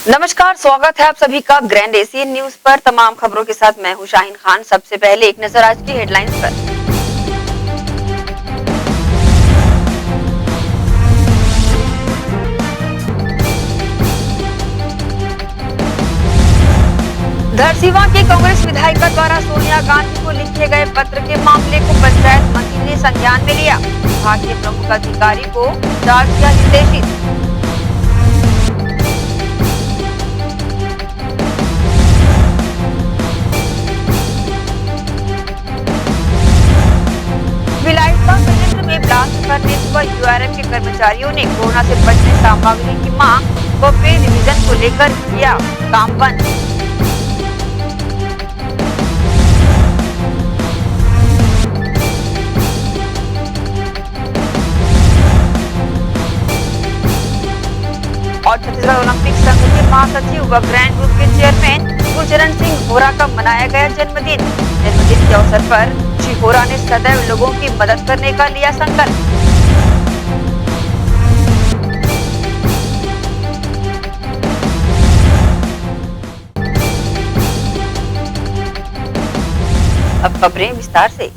नमस्कार, स्वागत है आप सभी का ग्रैंड एशियन न्यूज पर। तमाम खबरों के साथ मैं हूं शाहीन खान। सबसे पहले एक नजर आज की हेडलाइंस पर। धरसीवां के कांग्रेस विधायिका द्वारा सोनिया गांधी को लिखे गए पत्र के मामले को पंचायत मंत्री ने संज्ञान में लिया। विभाग के प्रमुख अधिकारी को जांच किया निर्देशित। में ब्लास्ट करने पर यूआरएम के कर्मचारियों ने कोरोना से बचने सामग्री की मांग व पे रिवीजन को लेकर किया काम बंद। और छत्तीसगढ़ ओलंपिक संघ के महासचिव व ग्रैंड ग्रुप के चेयरमैन गुरचरण सिंह होरा का मनाया गया जन्मदिन। जन्मदिन के अवसर पर श्री होरा ने सदैव लोगों की मदद करने का लिया संकल्प। अब खबरें विस्तार से।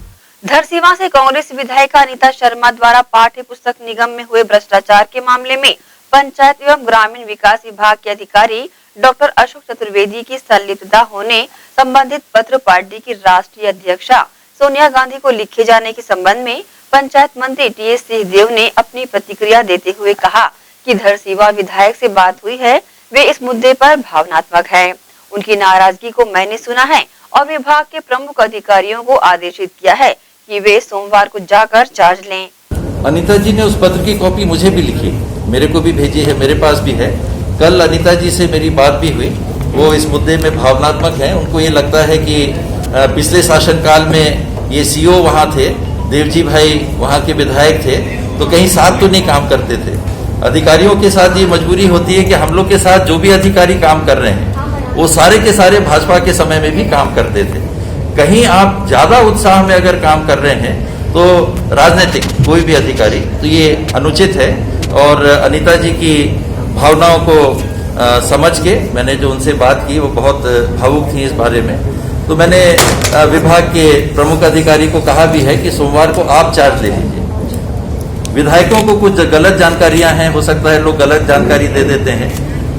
धरसीवां से कांग्रेस विधायिका अनीता शर्मा द्वारा पाठ्य पुस्तक निगम में हुए भ्रष्टाचार के मामले में पंचायत एवं ग्रामीण विकास विभाग के अधिकारी डॉक्टर अशोक चतुर्वेदी की संलिप्तता होने संबंधित पत्र पार्टी की राष्ट्रीय अध्यक्षा सोनिया गांधी को लिखे जाने के संबंध में पंचायत मंत्री टीएस सिंहदेव ने अपनी प्रतिक्रिया देते हुए कहा कि धरसीवां विधायक से बात हुई है, वे इस मुद्दे पर भावनात्मक है। उनकी नाराजगी को मैंने सुना है और विभाग के प्रमुख अधिकारियों को आदेशित किया है कि वे सोमवार को जाकर चार्ज लें। अनीता जी ने उस पत्र की कॉपी मुझे भी लिखी, मेरे को भी भेजी है, मेरे पास भी है। कल अनीता जी से मेरी बात भी हुई, वो इस मुद्दे में भावनात्मक हैं। उनको ये लगता है कि पिछले शासनकाल में ये सीओ वहाँ थे, देवजी भाई वहाँ के विधायक थे, तो कहीं साथ तो नहीं काम करते थे। अधिकारियों के साथ ये मजबूरी होती है कि हम लोग के साथ जो भी अधिकारी काम कर रहे हैं वो सारे के सारे भाजपा के समय में भी काम करते थे। कहीं आप ज्यादा उत्साह में अगर काम कर रहे हैं तो राजनीतिक कोई भी अधिकारी, तो ये अनुचित है। और अनीता जी की भावनाओं को समझ के मैंने जो उनसे बात की, वो बहुत भावुक थी इस बारे में। तो मैंने विभाग के प्रमुख अधिकारी को कहा भी है कि सोमवार को आप चार्ज ले लीजिए। विधायकों को कुछ गलत जानकारियां हैं, हो सकता है लोग गलत जानकारी दे देते हैं,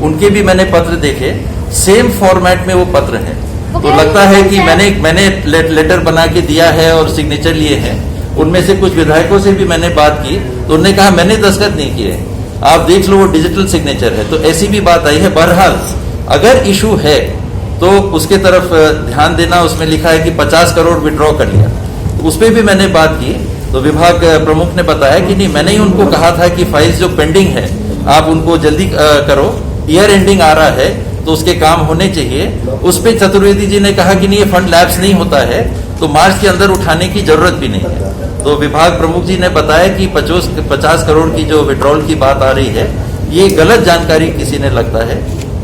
उनके भी मैंने पत्र देखे, सेम फॉर्मेट में वो पत्र हैं। तो लगता है कि मैंने लेटर बना के दिया है और सिग्नेचर लिए हैं। उनमें से कुछ विधायकों से भी मैंने बात की, तो उन्होंने कहा मैंने दस्तखत नहीं किए, आप देख लो वो डिजिटल सिग्नेचर है। तो ऐसी भी बात आई है। बहरहाल अगर इशू है तो उसके तरफ ध्यान देना। उसमें लिखा है कि 50 करोड़ विड्रॉ कर लिया, तो उस पर भी मैंने बात की। तो विभाग प्रमुख ने बताया कि नहीं, मैंने ही उनको कहा था कि फाइल्स जो पेंडिंग है आप उनको जल्दी करो, ईयर एंडिंग आ रहा है तो उसके काम होने चाहिए। उस पर चतुर्वेदी जी ने कहा कि नहीं, ये फंड लैप्स नहीं होता है तो मार्च के अंदर उठाने की जरूरत भी नहीं है। तो विभाग प्रमुख जी ने बताया कि 50 करोड़ की जो विड्रॉल की बात आ रही है, ये गलत जानकारी किसी ने लगता है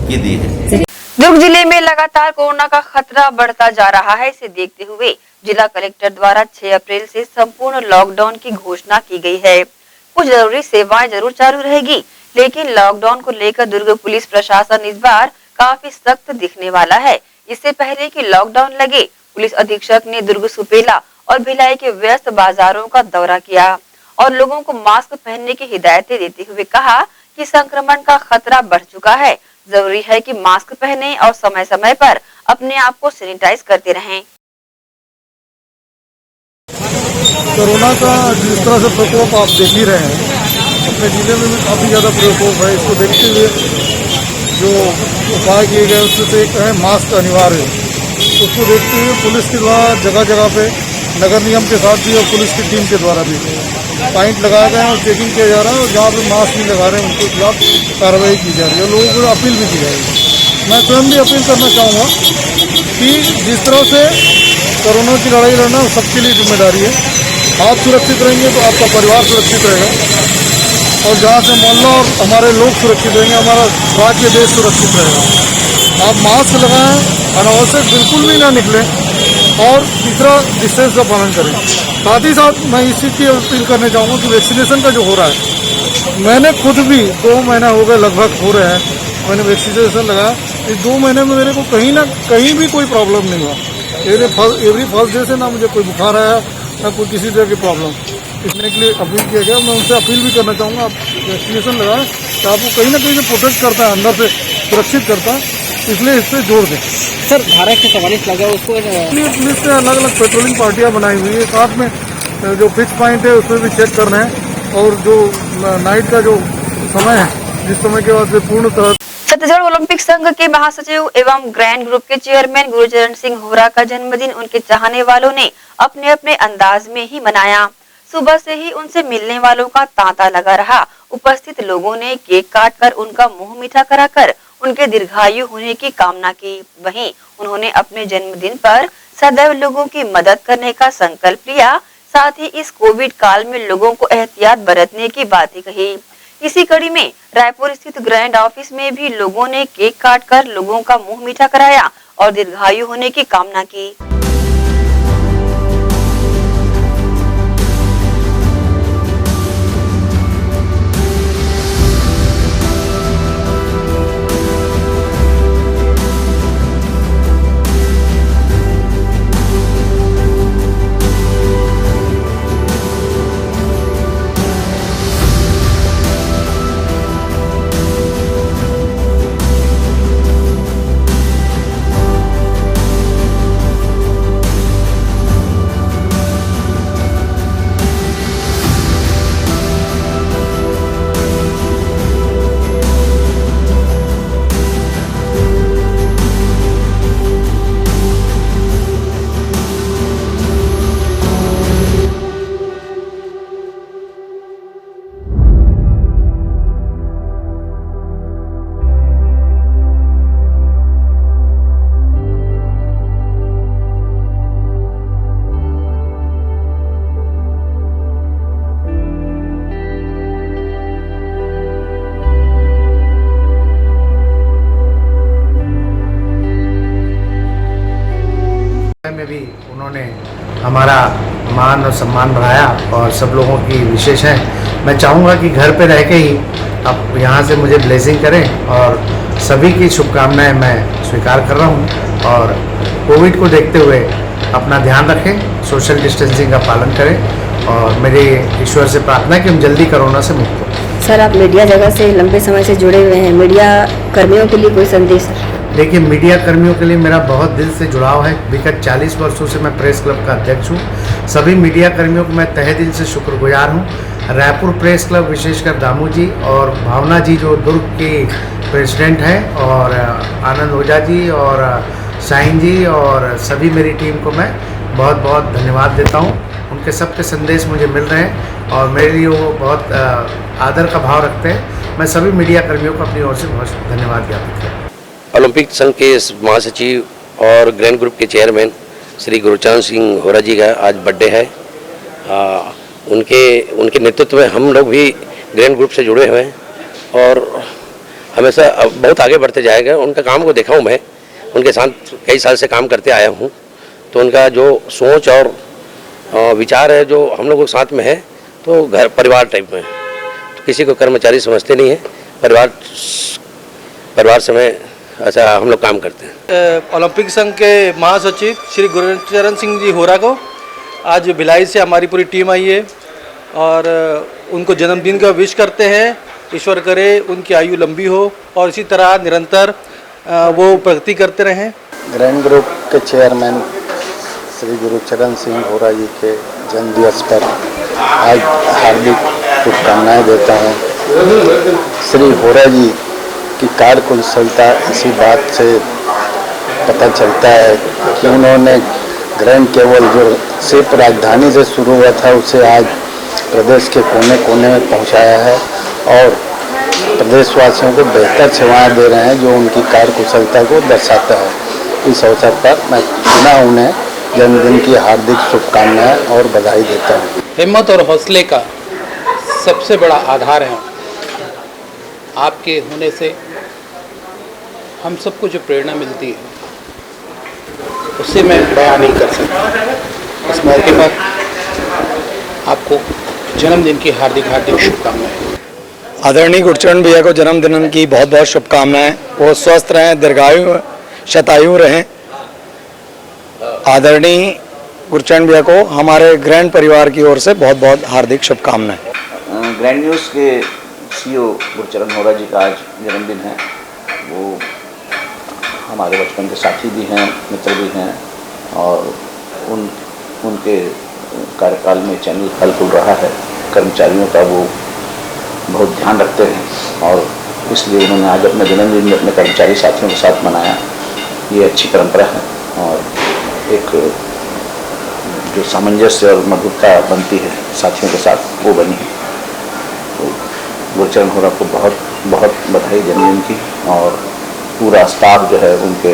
कि दी है। दुर्ग जिले में लगातार कोरोना का खतरा बढ़ता जा रहा है। इसे देखते हुए जिला कलेक्टर द्वारा 6 अप्रैल से संपूर्ण लॉकडाउन की घोषणा की गई है। कुछ जरूरी सेवाएं जरूर चालू रहेगी, लेकिन लॉकडाउन को लेकर दुर्ग पुलिस प्रशासन इस बार काफी सख्त दिखने वाला है। इससे पहले कि लॉकडाउन लगे, पुलिस अधीक्षक ने दुर्ग सुपेला और भिलाई के व्यस्त बाजारों का दौरा किया और लोगों को मास्क पहनने की हिदायतें देते हुए कहा कि संक्रमण का खतरा बढ़ चुका है, जरूरी है कि मास्क पहने और समय समय पर अपने आप को सैनिटाइज करते रहें। कोरोना का जिस तरह से प्रकोप आप देख ही रहे हैं, अपने जिले में भी काफी ज्यादा प्रकोप है। इसको देखते हुए जो उपाय किए गए उसमें से एक है मास्क अनिवार्य। उसको देखते हुए पुलिस के द्वारा जगह जगह पे नगर निगम के साथ भी और पुलिस की टीम के द्वारा भी पॉइंट लगाए गए हैं और चेकिंग किया जा रहा है। और जहाँ पे मास्क नहीं लगा रहे हैं उनके खिलाफ कार्रवाई की जा रही है और लोगों को अपील भी की जाएगी। मैं स्वयं भी अपील करना चाहूँगा कि जिस तरह से कोरोना की लड़ाई लड़ना सबके लिए जिम्मेदारी है। आप सुरक्षित रहेंगे तो आपका परिवार सुरक्षित रहेगा और जहाँ से मोहल्ला और हमारे लोग सुरक्षित रहेंगे, हमारा राज्य देश सुरक्षित रहेगा। आप मास्क लगाएं, अनावश्यक बिल्कुल भी ना निकलें और तीसरा डिस्टेंस का पालन करें। साथ ही साथ मैं इस चीज़ की अपील करना चाहूँगा कि वैक्सीनेशन का जो हो रहा है, मैंने खुद भी 2 महीना हो गए लगभग हो रहे हैं, मैंने वैक्सीनेशन लगाया। इस 2 महीने में मेरे को कहीं ना कहीं भी कोई प्रॉब्लम नहीं हुआ। एवरी फर्स्ट डे से ना मुझे कोई बुखार आया ना कोई किसी तरह की प्रॉब्लम। इसने के लिए अपील किया गया। मैं उनसे अपील भी करना चाहूँगा, आप वैक्सीनेशन लगाएं तो आपको कहीं ना कहीं से प्रोटेक्ट करता है, अंदर से सुरक्षित करता है, इसलिए इस पर जोर दें। सर धारा 144 लगा उसको पुलिस ने अलग अलग पेट्रोलिंग पार्टियाँ बनाई हुई है, साथ में जो फिक्स पॉइंट है उसमें भी चेक करना है, और जो नाइट का जो समय है जिस समय के बाद से पूर्ण तरह। छत्तीसगढ़ ओलंपिक संघ के महासचिव एवं ग्रैंड ग्रुप के चेयरमैन गुरुचरण सिंह होरा का जन्मदिन उनके चाहने वालों ने अपने अपने अंदाज में ही मनाया। सुबह से ही उनसे मिलने वालों का तांता लगा रहा। उपस्थित लोगों ने केक काटकर उनका मुंह मीठा कराकर उनके दीर्घायु होने की कामना की। वहीं उन्होंने अपने जन्मदिन पर सदैव लोगों की मदद करने का संकल्प लिया। साथ ही इस कोविड काल में लोगों को एहतियात बरतने की बात कही। इसी कड़ी में रायपुर स्थित ग्रैंड ऑफिस में भी लोगों ने केक काटकर लोगों का मुंह मीठा कराया और दीर्घायु होने की कामना की। में भी उन्होंने हमारा मान और सम्मान बढ़ाया और सब लोगों की विशेष है। मैं चाहूँगा कि घर पे रह के ही आप यहाँ से मुझे ब्लेसिंग करें और सभी की शुभकामनाएं मैं स्वीकार कर रहा हूँ। और कोविड को देखते हुए अपना ध्यान रखें, सोशल डिस्टेंसिंग का पालन करें और मेरे ईश्वर से प्रार्थना है कि हम जल्दी कोरोना से मुक्त हों। सर आप मीडिया जगत से लंबे समय से जुड़े हुए हैं, मीडिया कर्मियों के लिए कोई संदेश? देखिए, मीडिया कर्मियों के लिए मेरा बहुत दिल से जुड़ाव है। विगत 40 वर्षों से मैं प्रेस क्लब का अध्यक्ष हूँ। सभी मीडिया कर्मियों को मैं तहे दिल से शुक्रगुजार हूँ। रायपुर प्रेस क्लब विशेषकर दामू जी और भावना जी जो दुर्ग की प्रेसिडेंट हैं, और आनंद ओझा जी और शाहीन जी और सभी मेरी टीम को मैं बहुत बहुत धन्यवाद देता हूँ। उनके सबके संदेश मुझे मिल रहे हैं और मेरे लिए वो बहुत आदर का भाव रखते हैं। मैं सभी मीडिया कर्मियों को अपनी ओर से बहुत धन्यवाद ज्ञापित करता हूँ। ओलंपिक संघ के महासचिव और ग्रैंड ग्रुप के चेयरमैन श्री गुरुचरण सिंह होरा जी का आज बर्थडे है। उनके नेतृत्व में हम लोग भी ग्रैंड ग्रुप से जुड़े हुए हैं और हमेशा बहुत आगे बढ़ते जाएगा। उनका काम को देखा हूँ मैं, उनके साथ कई साल से काम करते आया हूँ, तो उनका जो सोच और विचार है जो हम लोगों के साथ में है, तो घर परिवार टाइप में है। तो किसी को कर्मचारी समझते नहीं है, परिवार से में अच्छा हम लोग काम करते हैं। ओलंपिक संघ के महासचिव श्री गुरुचरण सिंह जी होरा को आज भिलाई से हमारी पूरी टीम आई है और उनको जन्मदिन का विश करते हैं। ईश्वर करे उनकी आयु लंबी हो और इसी तरह निरंतर वो प्रगति करते रहें। ग्रैंड ग्रुप के चेयरमैन श्री गुरुचरण सिंह होरा जी के जन्मदिवस पर आज हार्दिक शुभकामनाएं देता हूँ। श्री होरा जी की कार्यकुशलता इसी बात से पता चलता है कि उन्होंने ग्रैंड केवल जो सिर्फ राजधानी से शुरू हुआ था उसे आज प्रदेश के कोने कोने में पहुंचाया है और प्रदेशवासियों को बेहतर सेवाएं दे रहे हैं, जो उनकी कार्यकुशलता को दर्शाता है। इस अवसर पर मैं पुनः उन्हें जन्मदिन की हार्दिक शुभकामनाएं और बधाई देता हूँ। हिम्मत और हौसले का सबसे बड़ा आधार है आपके होने से हम सबको जो प्रेरणा मिलती है उससे मैं बयान नहीं कर सकता। इस मौके पर आपको जन्मदिन की हार्दिक शुभकामनाएं। आदरणीय गुरचरण भैया को जन्मदिन की बहुत बहुत शुभकामनाएं। वो स्वस्थ रहें, दीर्घायु शतायु रहें। आदरणीय गुरचरण भैया को हमारे ग्रैंड परिवार की ओर से बहुत बहुत हार्दिक शुभकामनाएं। ग्रैंड न्यूज़ के सीईओ गुरचरण होरा जी का आज जन्मदिन है। वो हमारे बचपन के साथी भी हैं, मित्र भी हैं और उनके कार्यकाल में चैनल फल फूल रहा है। कर्मचारियों का वो बहुत ध्यान रखते हैं और इसलिए उन्होंने आज अपना जन्मदिन अपने कर्मचारी साथियों के साथ मनाया। ये अच्छी परंपरा है और एक जो सामंजस्य और मधुरता बनती है साथियों के साथ, वो बनी है। तो गुरचरण होरा को बहुत बहुत बधाई जन्मदिन की और पूरा स्टाफ जो है उनके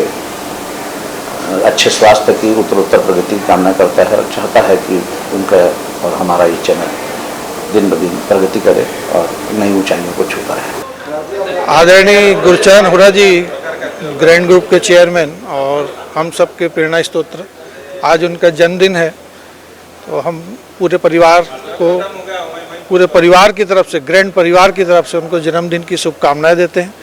अच्छे स्वास्थ्य की उत्तरोत्तर प्रगति की कामना करता है और चाहता है कि उनका और हमारा ये चैनल दिन ब दिन प्रगति करे और नई ऊंचाइयों को छूता है। आदरणीय गुरचरण होरा जी ग्रैंड ग्रुप के चेयरमैन और हम सब के प्रेरणा स्रोत, आज उनका जन्मदिन है। तो हम पूरे परिवार की तरफ से, ग्रैंड परिवार की तरफ से उनको जन्मदिन की शुभकामनाएं देते हैं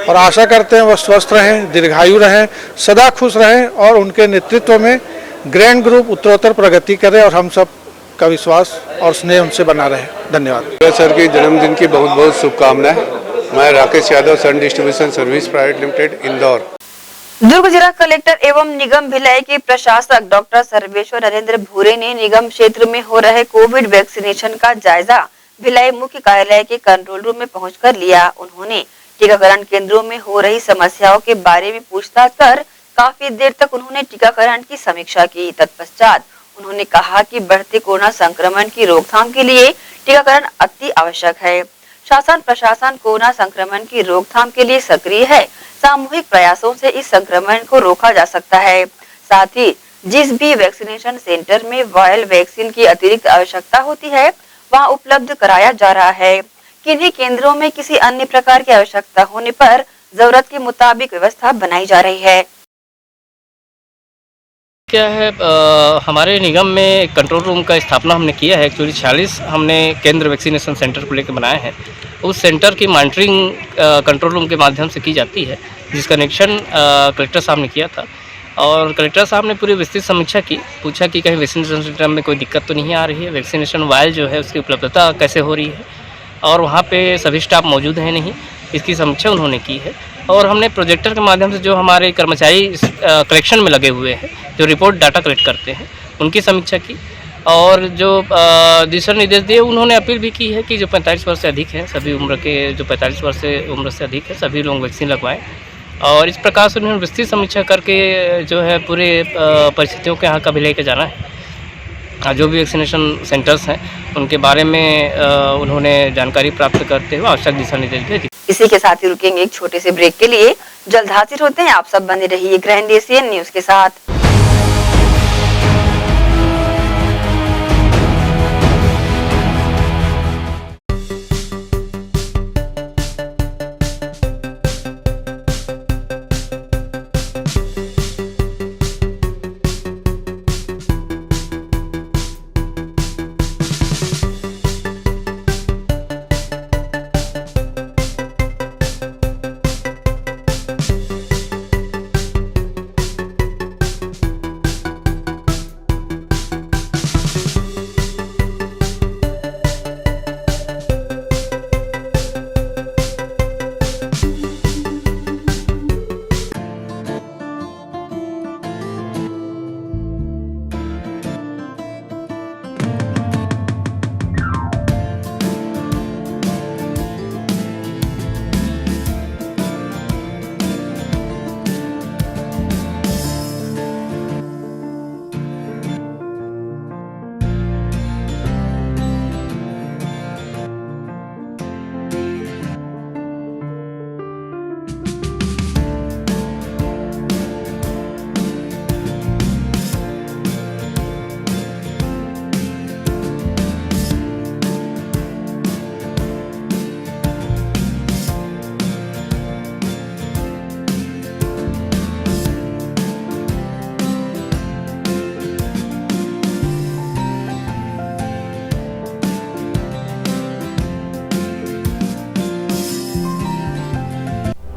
और आशा करते हैं वह स्वस्थ रहें, दीर्घायु रहें, सदा खुश रहें और उनके नेतृत्व में ग्रैंड ग्रुप उत्तरोत्तर प्रगति करे और हम सब का विश्वास और स्नेह उनसे बना रहे। धन्यवाद। सर की जन्मदिन की बहुत बहुत शुभकामनाएं। मैं Rakesh Yadav, sun distribution service private limited, Indore. Durg जिला कलेक्टर एवं निगम भिलाई के प्रशासक डॉक्टर सर्वेश्वर नरेंद्र भूरे ने निगम क्षेत्र में हो रहे कोविड वैक्सीनेशन का जायजा भिलाई मुख्य कार्यालय के कंट्रोल रूम में पहुंचकर लिया। उन्होंने टीकाकरण केंद्रों में हो रही समस्याओं के बारे में पूछताछ कर काफी देर तक उन्होंने टीकाकरण की समीक्षा की। तत्पश्चात उन्होंने कहा कि बढ़ते कोरोना संक्रमण की रोकथाम के लिए टीकाकरण अति आवश्यक है। शासन प्रशासन कोरोना संक्रमण की रोकथाम के लिए सक्रिय है। सामूहिक प्रयासों से इस संक्रमण को रोका जा सकता है। साथ ही जिस भी वैक्सीनेशन सेंटर में वायरल वैक्सीन की अतिरिक्त आवश्यकता होती है वहां उपलब्ध कराया जा रहा है। किन्हीं केंद्रों में किसी अन्य प्रकार की आवश्यकता होने पर जरूरत के मुताबिक व्यवस्था बनाई जा रही है। क्या है, हमारे निगम में कंट्रोल रूम का स्थापना हमने किया है। एक्चुअली 46 हमने केंद्र वैक्सीनेशन सेंटर को लेकर बनाए हैं। उस सेंटर की मॉनिटरिंग कंट्रोल रूम के माध्यम से की जाती है, जिसका कनेक्शन कलेक्टर साहब ने किया था और कलेक्टर साहब ने पूरी विस्तृत समीक्षा की, पूछा कि कहीं वैक्सीनेशन सेंटर में कोई दिक्कत तो नहीं आ रही है, वैक्सीनेशन वायल जो है उसकी उपलब्धता कैसे हो रही है और वहाँ पे सभी स्टाफ मौजूद हैं नहीं, इसकी समीक्षा उन्होंने की है। और हमने प्रोजेक्टर के माध्यम से जो हमारे कर्मचारी कलेक्शन में लगे हुए हैं, जो रिपोर्ट डाटा कलेक्ट करते हैं, उनकी समीक्षा की और जो दिशा निर्देश दिए, उन्होंने अपील भी की है कि जो 45 वर्ष से अधिक हैं, सभी उम्र के जो 45 वर्ष से उम्र से अधिक है, सभी लोग वैक्सीन लगवाएं। और इस प्रकार से उन्होंने विस्तृत समीक्षा करके जो है पूरे परिस्थितियों के यहाँ का भी लेके जाना है। जो भी वैक्सीनेशन सेंटर्स हैं उनके बारे में उन्होंने जानकारी प्राप्त करते हुए आवश्यक दिशा निर्देश भी दिए। इसी के साथ ही रुकेंगे एक छोटे से ब्रेक के लिए। जल्द हाजिर होते हैं, आप सब बने रहिए ग्रैंड एशियन न्यूज के साथ।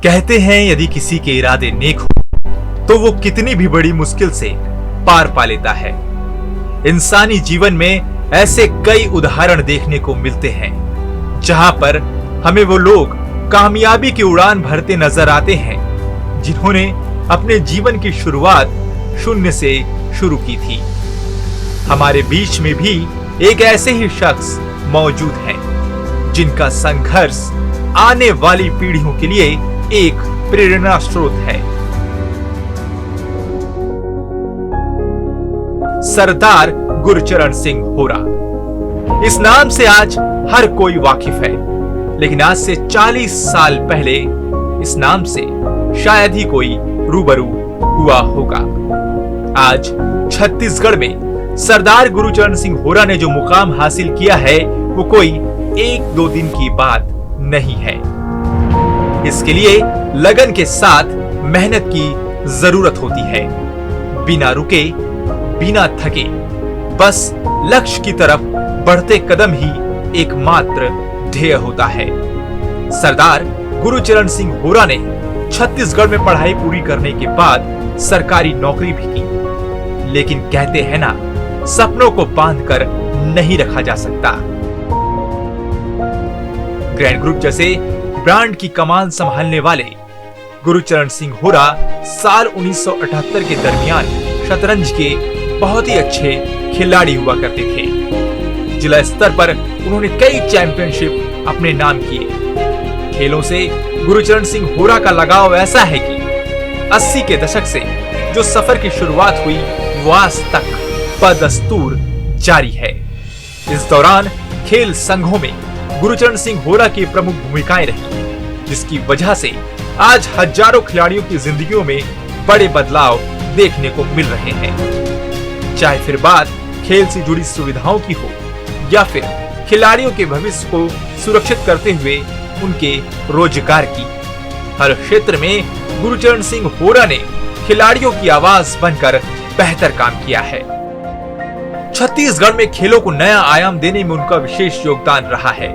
कहते हैं यदि किसी के इरादे नेक हो तो वो कितनी भी बड़ी मुश्किल से पार पा लेता है। इंसानी जीवन में ऐसे कई उदाहरण देखने को मिलते हैं जहां पर हमें वो लोग कामयाबी की उड़ान भरते नजर आते हैं जिन्होंने अपने जीवन की शुरुआत शून्य से शुरू की थी। हमारे बीच में भी एक ऐसे ही शख्स मौजूद हैं जिनका संघर्ष आने वाली पीढ़ियों के लिए एक प्रेरणा स्रोत है। सरदार गुरचरण सिंह होरा। इस नाम से आज हर कोई वाकिफ है, लेकिन आज से 40 साल पहले इस नाम से शायद ही कोई रूबरू हुआ होगा। आज छत्तीसगढ़ में सरदार गुरचरण सिंह होरा ने जो मुकाम हासिल किया है वो कोई 1-2 दिन की बात नहीं है। इसके लिए लगन के साथ मेहनत की जरूरत होती है। बिना रुके, बिना थके, बस लक्ष्य की तरफ बढ़ते कदम ही एकमात्र ध्येय होता है। सरदार गुरचरण सिंह होरा ने छत्तीसगढ़ में पढ़ाई पूरी करने के बाद सरकारी नौकरी भी की, लेकिन कहते हैं ना, सपनों को बांधकर नहीं रखा जा सकता। ग्रैंड ग्रुप जैसे ब्रांड की कमान संभालने वाले गुरचरण सिंह होरा साल 1978 के दरमियान शतरंज के बहुत ही अच्छे खिलाड़ी हुआ करते थे। जिला स्तर पर उन्होंने कई चैंपियनशिप अपने नाम किए। खेलों से गुरचरण सिंह होरा का लगाव ऐसा है कि 80 के दशक से जो सफर की शुरुआत हुई वो आज तक बदस्तूर जारी है। इस दौरान खेल संघों में गुरचरण सिंह होरा की प्रमुख भूमिकाएं रही, जिसकी वजह से आज हजारों खिलाड़ियों की जिंदगियों में बड़े बदलाव देखने को मिल रहे हैं। चाहे फिर बात खेल से जुड़ी सुविधाओं की हो या फिर खिलाड़ियों के भविष्य को सुरक्षित करते हुए उनके रोजगार की, हर क्षेत्र में गुरचरण सिंह होरा ने खिलाड़ियों की आवाज बनकर बेहतर काम किया है। छत्तीसगढ़ में खेलों को नया आयाम देने में उनका विशेष योगदान रहा है।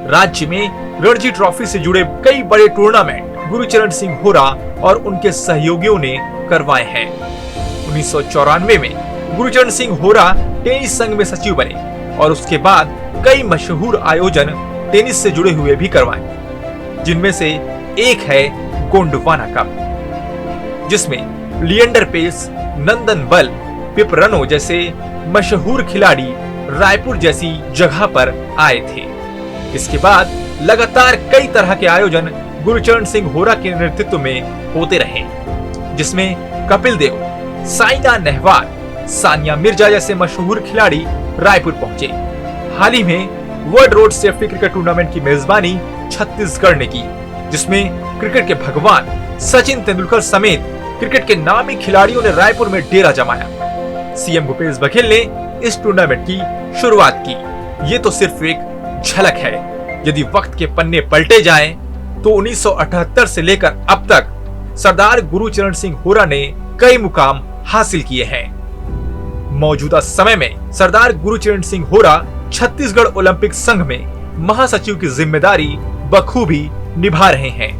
राज्य में रणजी ट्रॉफी से जुड़े कई बड़े टूर्नामेंट गुरचरण सिंह होरा और उनके सहयोगियों ने करवाए हैं। 1994 में गुरचरण सिंह होरा टेनिस संघ में सचिव बने और उसके बाद कई मशहूर आयोजन टेनिस से जुड़े हुए भी करवाए, जिनमें से एक है गोंडवाना कप, जिसमें लिएंडर पेस, नंदन बल, पिपरनो जैसे मशहूर खिलाड़ी रायपुर जैसी जगह पर आए थे। इसके बाद लगातार कई तरह के आयोजन गुरचरण सिंह होरा के नेतृत्व में होते रहे, जिसमें कपिल देव, साइना नेहवाल, सानिया मिर्जा जैसे मशहूर खिलाड़ी रायपुर पहुंचे। हाल ही में world road safety cricket tournament की मेजबानी छत्तीसगढ़ ने की, जिसमें क्रिकेट के भगवान सचिन तेंदुलकर समेत क्रिकेट के नामी खिलाड़ियों ने रायपुर में डेरा जमाया। सीएम भूपेश बघेल ने इस टूर्नामेंट की शुरुआत की। ये तो सिर्फ एक झलक है। यदि वक्त के पन्ने पलटे जाएं, तो 1978 से लेकर अब तक सरदार गुरचरण सिंह होरा ने कई मुकाम हासिल किए हैं। मौजूदा समय में सरदार गुरचरण सिंह होरा छत्तीसगढ़ ओलंपिक संघ में महासचिव की जिम्मेदारी बखूबी निभा रहे हैं।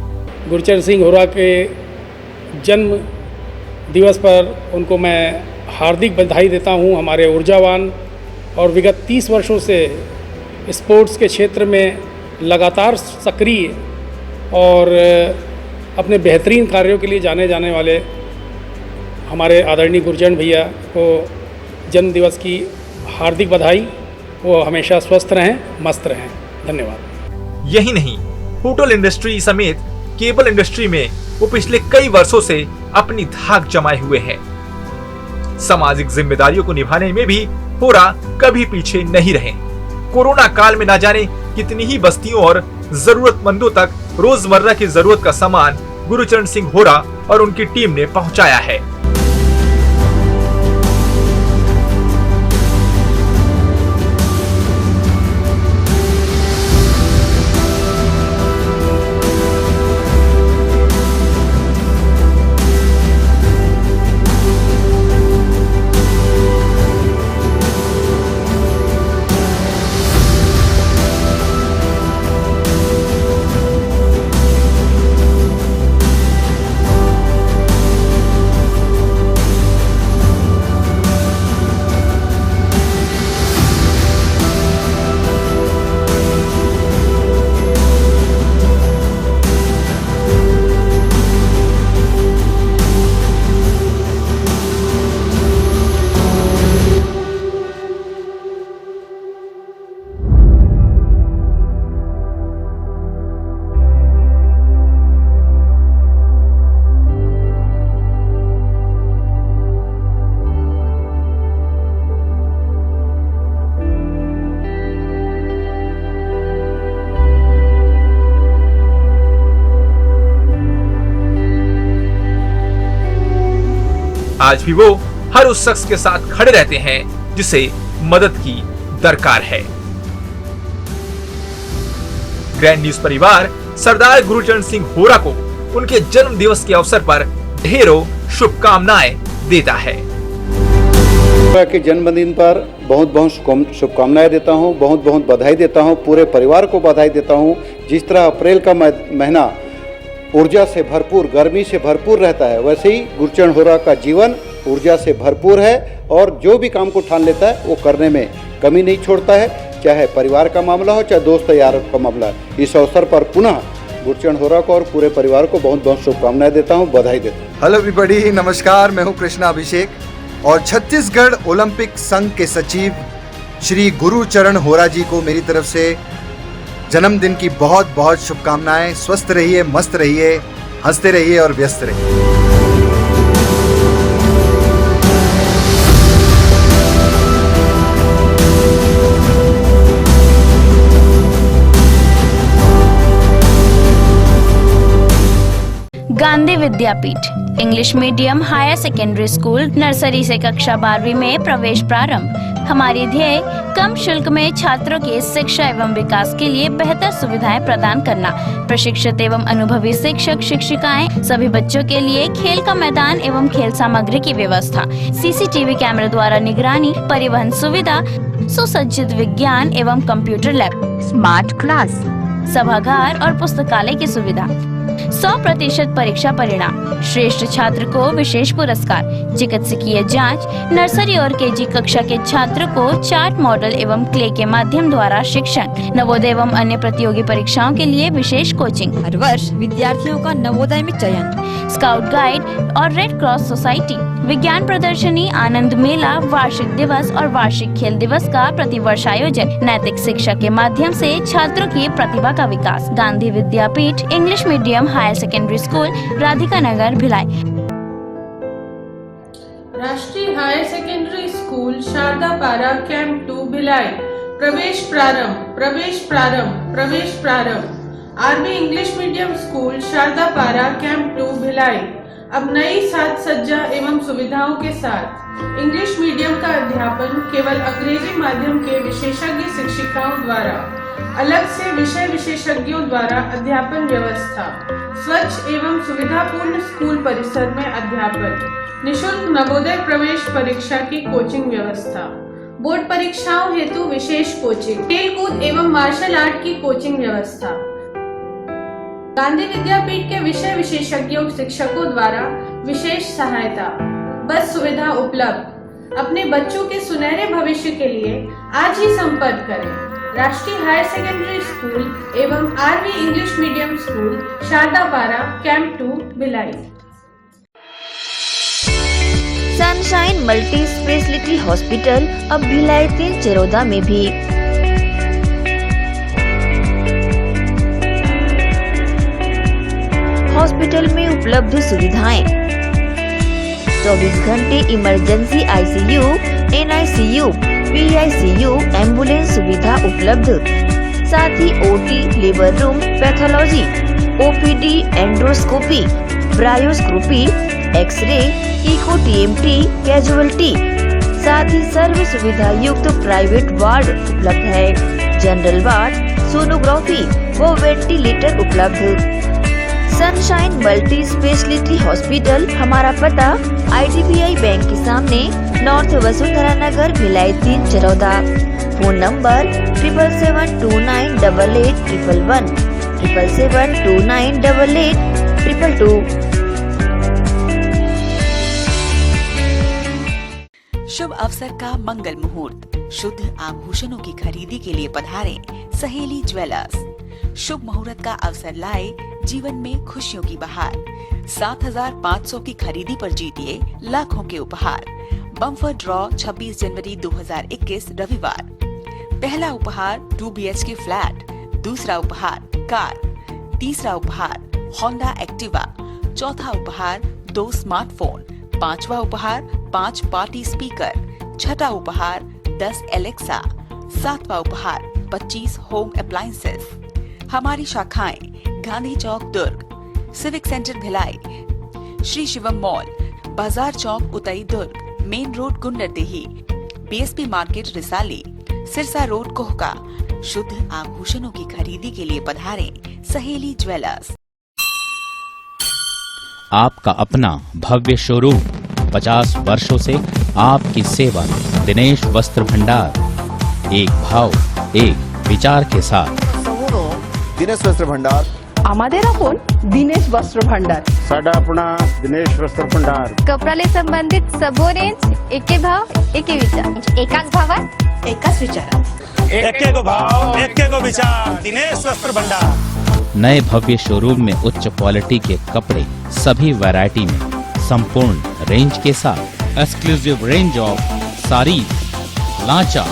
गुरचरण सिंह होरा के जन्म दिवस पर उनको मैं हार्दिक बधाई देता हूं। हमारे ऊर्जावान और विगत 30 वर्षों से स्पोर्ट्स के क्षेत्र में लगातार सक्रिय और अपने बेहतरीन कार्यों के लिए जाने जाने वाले हमारे आदरणीय गुरचरण भैया को जन्म दिवस की हार्दिक बधाई। वो हमेशा स्वस्थ रहें, मस्त रहें। धन्यवाद। यही नहीं, होटल इंडस्ट्री समेत केबल इंडस्ट्री में वो पिछले कई वर्षों से अपनी धाक जमाए हुए हैं। सामाजिक जिम्मेदारियों को निभाने में भी होरा कभी पीछे नहीं रहे। कोरोना काल में न जाने कितनी ही बस्तियों और जरूरतमंदों तक रोजमर्रा की जरूरत का सामान गुरचरण सिंह होरा और उनकी टीम ने पहुंचाया है। आज भी वो हर उस शख्स के साथ खड़े रहते हैं जिसे मदद की दरकार है। ग्रैंड न्यूज परिवार सरदार गुरुचरण सिंह होरा को उनके जन्म दिवस के अवसर पर ढेरों शुभकामनाएं देता है। के जन्मदिन पर बहुत बहुत शुभकामनाएं देता हूं, बहुत बहुत बधाई देता हूं, पूरे परिवार को बधाई देता हूं। जिस तरह अप्रैल का महीना ऊर्जा से भरपूर, गर्मी से भरपूर रहता है, वैसे ही गुरुचरण होरा का जीवन ऊर्जा से भरपूर है और जो भी काम को ठान लेता है वो करने में कमी नहीं छोड़ता है, चाहे परिवार का मामला हो चाहे दोस्त यार का मामला। इस अवसर पर पुनः गुरुचरण होरा को और पूरे परिवार को बहुत बहुत शुभकामनाएं देता हूं, बधाई देता हूं। हेलो एवरीबॉडी, नमस्कार। मैं हूं कृष्णा अभिषेक और छत्तीसगढ़ ओलंपिक संघ के सचिव श्री गुरुचरण होरा जी को मेरी तरफ से जन्मदिन की बहुत बहुत शुभकामनाएं। स्वस्थ रहिए, मस्त रहिए, हंसते रहिए और व्यस्त रहिए। Gandhi Vidyapeeth English medium higher secondary school nursery से कक्षा 12वीं में प्रवेश प्रारंभ। हमारी ध्येय कम शुल्क में छात्रों की शिक्षा एवं विकास के लिए बेहतर सुविधाएं प्रदान करना। प्रशिक्षित एवं अनुभवी शिक्षक शिक्षिकाएं, सभी बच्चों के लिए खेल का मैदान एवं खेल सामग्री की व्यवस्था, सीसीटीवी कैमरे द्वारा निगरानी, परिवहन सुविधा, सुसज्जित विज्ञान एवं कंप्यूटर लैब, स्मार्ट क्लास, सभागार और पुस्तकालय की सुविधा। 100% परीक्षा परिणाम, श्रेष्ठ छात्र को विशेष पुरस्कार, चिकित्सकीय जांच, नर्सरी और केजी कक्षा के छात्र को चार्ट मॉडल एवं क्ले के माध्यम द्वारा शिक्षण, नवोदय एवं अन्य प्रतियोगी परीक्षाओं के लिए विशेष कोचिंग। हर वर्ष विद्यार्थियों का नवोदय में चयन, स्काउट गाइड और रेड क्रॉस सोसाइटी, विज्ञान प्रदर्शनी, आनंद मेला, वार्षिक दिवस और वार्षिक खेल दिवस का प्रतिवर्ष आयोजन, नैतिक शिक्षा के माध्यम से छात्रों की प्रतिभा का विकास। Gandhi Vidyapeeth English medium higher secondary school, Radhika Nagar, Bhilai. Rashtriya higher secondary school Shardapara camp 2 Bhilai. प्रवेश प्रारंभ, प्रवेश प्रारंभ, प्रवेश प्रारंभ। RB English medium school Shardapara camp 2 Bhilai अब नई साज सज्जा एवं सुविधाओं के साथ इंग्लिश मीडियम का अध्यापन केवल अंग्रेजी माध्यम के विशेषज्ञ शिक्षिकाओं द्वारा, अलग से विषय विशेषज्ञों द्वारा अध्यापन व्यवस्था, स्वच्छ एवं सुविधापूर्ण स्कूल परिसर में अध्यापन, निशुल्क नवोदय प्रवेश परीक्षा की कोचिंग व्यवस्था, बोर्ड परीक्षाओं हेतु विशेष कोचिंग, खेलकूद एवं मार्शल आर्ट की कोचिंग व्यवस्था। गांधी विद्यापीठ के विषय विशेषज्ञों शिक्षकों द्वारा विशेष सहायता, बस सुविधा उपलब्ध। अपने बच्चों के सुनहरे भविष्य के लिए आज ही संपर्क करें। राष्ट्रीय हायर सेकेंडरी स्कूल एवं RV English medium school Shardapara camp 2 Bhilai. Sunshine multi speciality hospital अब भिलाई 3 चरोदा में भी। हॉस्पिटल में उपलब्ध सुविधाएं, 24 घंटे emergency ICU, NICU, PICU, ambulance सुविधा उपलब्ध। साथ ही OT, labour room, pathology, OPD, endoscopy, bronchoscopy, x ray, echo TMT, casualty, साथ ही सर्व सुविधा युक्त प्राइवेट वार्ड उपलब्ध है। जनरल वार्ड, सोनोग्राफी व वेंटिलेटर उपलब्ध। सनशाइन मल्टी स्पेशलिटी हॉस्पिटल, हमारा पता IDBI बैंक के सामने, north Vasundhara Nagar, Bhilai 3 Charoda. Phone number 7772988811, 7772988822। शुभ अवसर का मंगल मुहूर्त, शुद्ध आभूषणों की खरीदी के लिए पधारें सहेली ज्वेलर्स। शुभ मुहूर्त का अवसर लाए जीवन में खुशियों की बहार। 7500 की खरीदी पर जीतिए लाखों के उपहार। बम्पर ड्रॉ 26 जनवरी 2021 रविवार। पहला उपहार 2 BHK फ्लैट, दूसरा उपहार कार, तीसरा उपहार होंडा एक्टिवा, चौथा उपहार 2 स्मार्टफोन, पांचवा उपहार 5 पार्टी स्पीकर, छठा उपहार 10 एलेक्सा, सातवां उपहार 25 होम अप्लायंसेस। हमारी शाखाएं Gandhi Chowk Durg, civic centre Bhilai, Shri Shivam mall, Bazaar Chowk Utai Durg, main road Gunderdehi, BSP market Risali, Sirsa road Kohka. शुद्ध आभूषणों की खरीदी के लिए पधारें सहेली ज्वेलर्स। आपका अपना भव्य शोरूम 50 वर्षों से आपकी सेवा में। दिनेश वस्त्र भंडार, एक भाव एक विचार के साथ। दिनेश वस्त्र भंडार আমাদের আপন দিনেশ বস্ত্র ভান্ডার। साडा अपना दिनेश वस्त्र भंडार। कपड्याला संबंधित सबो रेंज एके भाव एके विचार, एकाच भावात एकाच विचारात, एके को भाव एके को विचार। दिनेश वस्त्र भंडार। नए भव्य शोरूम में उच्च क्वालिटी के कपड़े सभी वैरायटी में संपूर्ण रेंज के साथ। Exclusive range of sari, lehenga,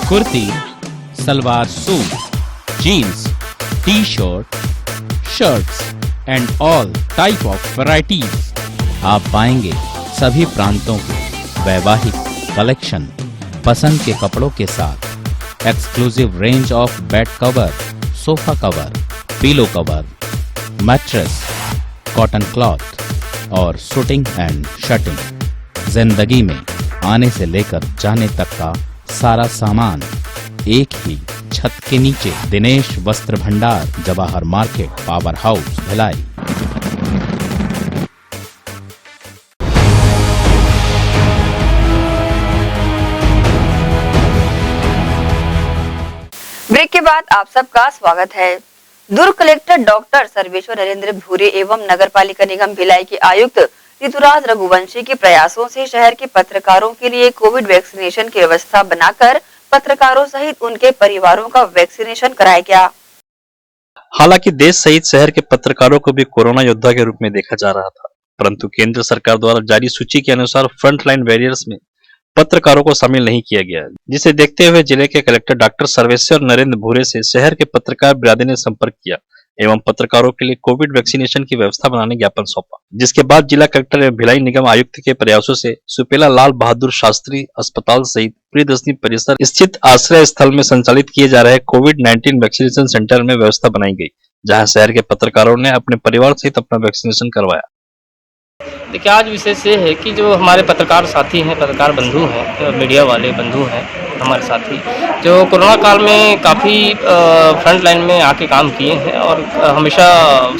kurti, salwar suit, jeans, t shirt, shirts and all type of varieties. आप पाएंगे सभी प्रांतों के वैवाहिक कलेक्शन पसंद के कपड़ों के साथ। Exclusive range of bed cover, sofa cover, pillow cover, mattress, cotton cloth और शूटिंग एंड शर्टिंग। जिंदगी में आने से लेकर जाने तक का सारा सामान एक ही छत के नीचे। Dinesh Vastra Bhandar, Jawahar market, power house, Bhilai. Break के बाद आप सबका स्वागत है। दुर्ग कलेक्टर डॉक्टर सर्वेश्वर नरेंद्र भूरे एवं नगर पालिका निगम भिलाई के आयुक्त ऋतुराज रघुवंशी के प्रयासों से शहर के पत्रकारों के लिए कोविड वैक्सीनेशन की व्यवस्था बनाकर पत्रकारों सहित उनके परिवारों का वैक्सीनेशन कराया गया। हालांकि देश सहित शहर के पत्रकारों को भी कोरोना योद्धा के रूप में देखा जा रहा था, परंतु केंद्र सरकार द्वारा जारी सूची के अनुसार फ्रंट लाइन वॉरियर्स में पत्रकारों को शामिल नहीं किया गया, जिसे देखते हुए जिले के कलेक्टर डॉक्टर सर्वेश्वर नरेंद्र भूरे से शहर के पत्रकार बिरादरी ने संपर्क किया एवं पत्रकारों के लिए कोविड वैक्सीनेशन की व्यवस्था बनाने ज्ञापन सौंपा। जिसके बाद जिला कलेक्टर एवं भिलाई निगम आयुक्त के प्रयासों से सुपेला लाल बहादुर शास्त्री अस्पताल सहित प्रियदर्शनी परिसर स्थित आश्रय स्थल में संचालित किए जा रहे कोविड-19 वैक्सीनेशन सेंटर में व्यवस्था बनाई गई, जहां शहर के पत्रकारों ने अपने परिवार सहित अपना वैक्सीनेशन करवाया। देखिए, आज विशेष ये है कि जो हमारे पत्रकार साथी हैं, पत्रकार बंधु हैं, मीडिया वाले बंधु हैं हमारे साथी, जो कोरोना काल में काफ़ी फ्रंट लाइन में आके काम किए हैं और हमेशा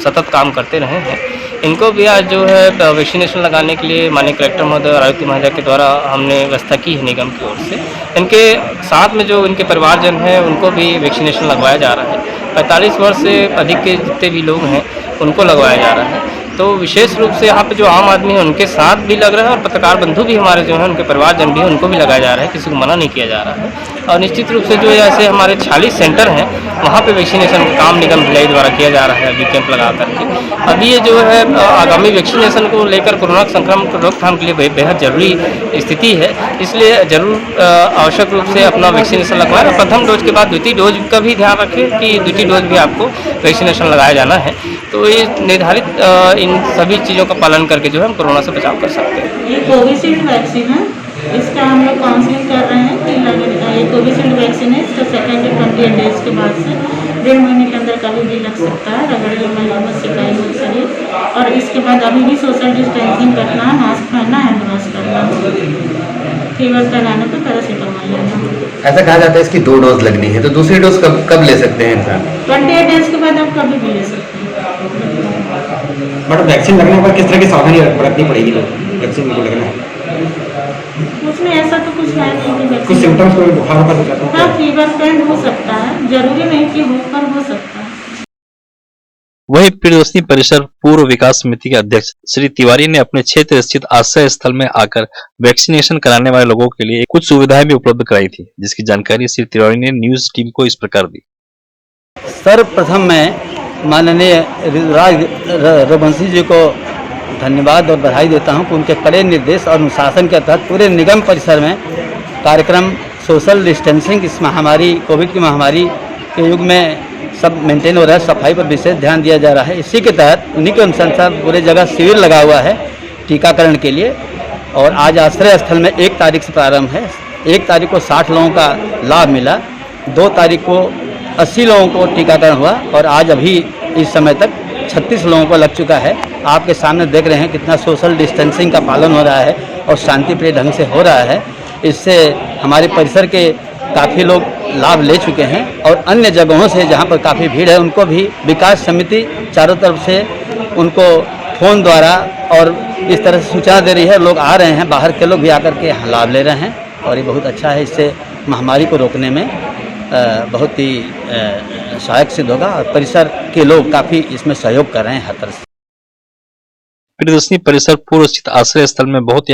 सतत काम करते रहे हैं, इनको भी आज जो है वैक्सीनेशन लगाने के लिए माननीय कलेक्टर महोदय और आयुक्त महोदय के द्वारा हमने व्यवस्था की है निगम की ओर से। इनके साथ में जो इनके परिवारजन हैं उनको भी वैक्सीनेशन लगवाया जा रहा है। 45 वर्ष से अधिक के जितने भी लोग हैं उनको लगवाया जा रहा है। तो विशेष रूप से यहाँ पे जो आम आदमी है उनके साथ भी लग रहा है और पत्रकार बंधु भी हमारे जो हैं उनके परिवारजन भी उनको भी लगाया जा रहा है, किसी को मना नहीं किया जा रहा है। और निश्चित रूप से जो ऐसे हमारे 46 सेंटर हैं वहाँ पे वैक्सीनेशन का काम निगम भिलाई द्वारा किया जा रहा है अभी कैंप लगा करके। अभी ये जो है आगामी वैक्सीनेशन को लेकर कोरोना संक्रमण को रोकथाम के लिए बेहद जरूरी स्थिति है, इसलिए जरूर आवश्यक रूप से अपना वैक्सीनेशन लगवाएं और प्रथम डोज के बाद द्वितीय डोज का भी ध्यान रखें कि द्वितीय डोज भी आपको वैक्सीनेशन लगाया जाना है। तो ये निर्धारित इन सभी चीज़ों का पालन करके जो है हम कोरोना से बचाव कर सकते हैं। ये कोविशील्ड वैक्सीन है, इसका हम लोग काउंसलिंग कर रहे हैं कि ये कोविशील्ड वैक्सीन है, इसका सेकेंड 28 डेज के बाद से 1.5 महीने के अंदर कभी भी लग सकता है, रगड़े में सिकाई हो शरीर। और इसके बाद अभी भी सोशल डिस्टेंसिंग करना है, मास्क पहनना है, हैंड वॉश करना है, फीवर फैलाने पर पैरासीटामोल लेना। ऐसा कहा जाता है इसकी 2 डोज लगनी है, तो दूसरी डोज कब ले सकते हैं इंसान? 28 डेज के बाद आप कभी भी ले सकते हैं। बट वैक्सीन लगने पर किस तरह की सावधानी बरतनी पड़ेगी? तो वैक्सीन को लगना है उसमें ऐसा तो कुछ है नहीं कि कुछ सिम्टम्स कोई बुखार का हो जाता है, हाँ फीवर पेन हो सकता है, जरूरी नहीं कि होकर हो सकता है। वही प्रियदर्शनी परिसर पूर्व विकास समिति के अध्यक्ष श्री तिवारी ने अपने क्षेत्र स्थित आश्रय स्थल में आकर वैक्सीनेशन कराने वाले लोगों के लिए कुछ सुविधाएं भी उपलब्ध कराई थी, जिसकी जानकारी श्री तिवारी ने न्यूज टीम को इस प्रकार दी। सर्वप्रथम मैं माननीय ऋतुराज रघुवंशी जी को धन्यवाद और बधाई देता हूं कि उनके कड़े निर्देश और अनुशासन के तहत पूरे निगम परिसर में कार्यक्रम सोशल डिस्टेंसिंग इस महामारी कोविड की महामारी के युग में सब मेंटेन हो रहा है, सफाई पर विशेष ध्यान दिया जा रहा है। इसी के तहत उन्हीं के अनुसार पूरे जगह शिविर लगा हुआ है टीकाकरण के लिए और आज आश्रय स्थल में 1 तारीख से प्रारंभ है। 1 तारीख को 60 लोगों का लाभ मिला, 2 तारीख को 80 लोगों को टीकाकरण हुआ और आज अभी इस समय तक 36 लोगों को लग चुका है। आपके सामने देख रहे हैं कितना सोशल डिस्टेंसिंग का पालन हो रहा है और शांतिप्रिय ढंग से हो रहा है। इससे हमारे परिसर के काफ़ी लोग लाभ ले चुके हैं और अन्य जगहों से जहाँ पर काफ़ी भीड़ है उनको भी विकास समिति चारों तरफ से उनको फ़ोन द्वारा और इस तरह से सूचना दे रही है। लोग आ रहे हैं, बाहर के लोग भी आकर के लाभ ले रहे हैं और ये बहुत अच्छा है। इससे महामारी को रोकने में बहुत ही सहायक सिद्ध होगा और परिसर के लोग काफ़ी इसमें सहयोग कर रहे हैं हर तरह से। प्रियदर्शनी परिसर पूर्व स्थित आश्रय स्थल में बहुत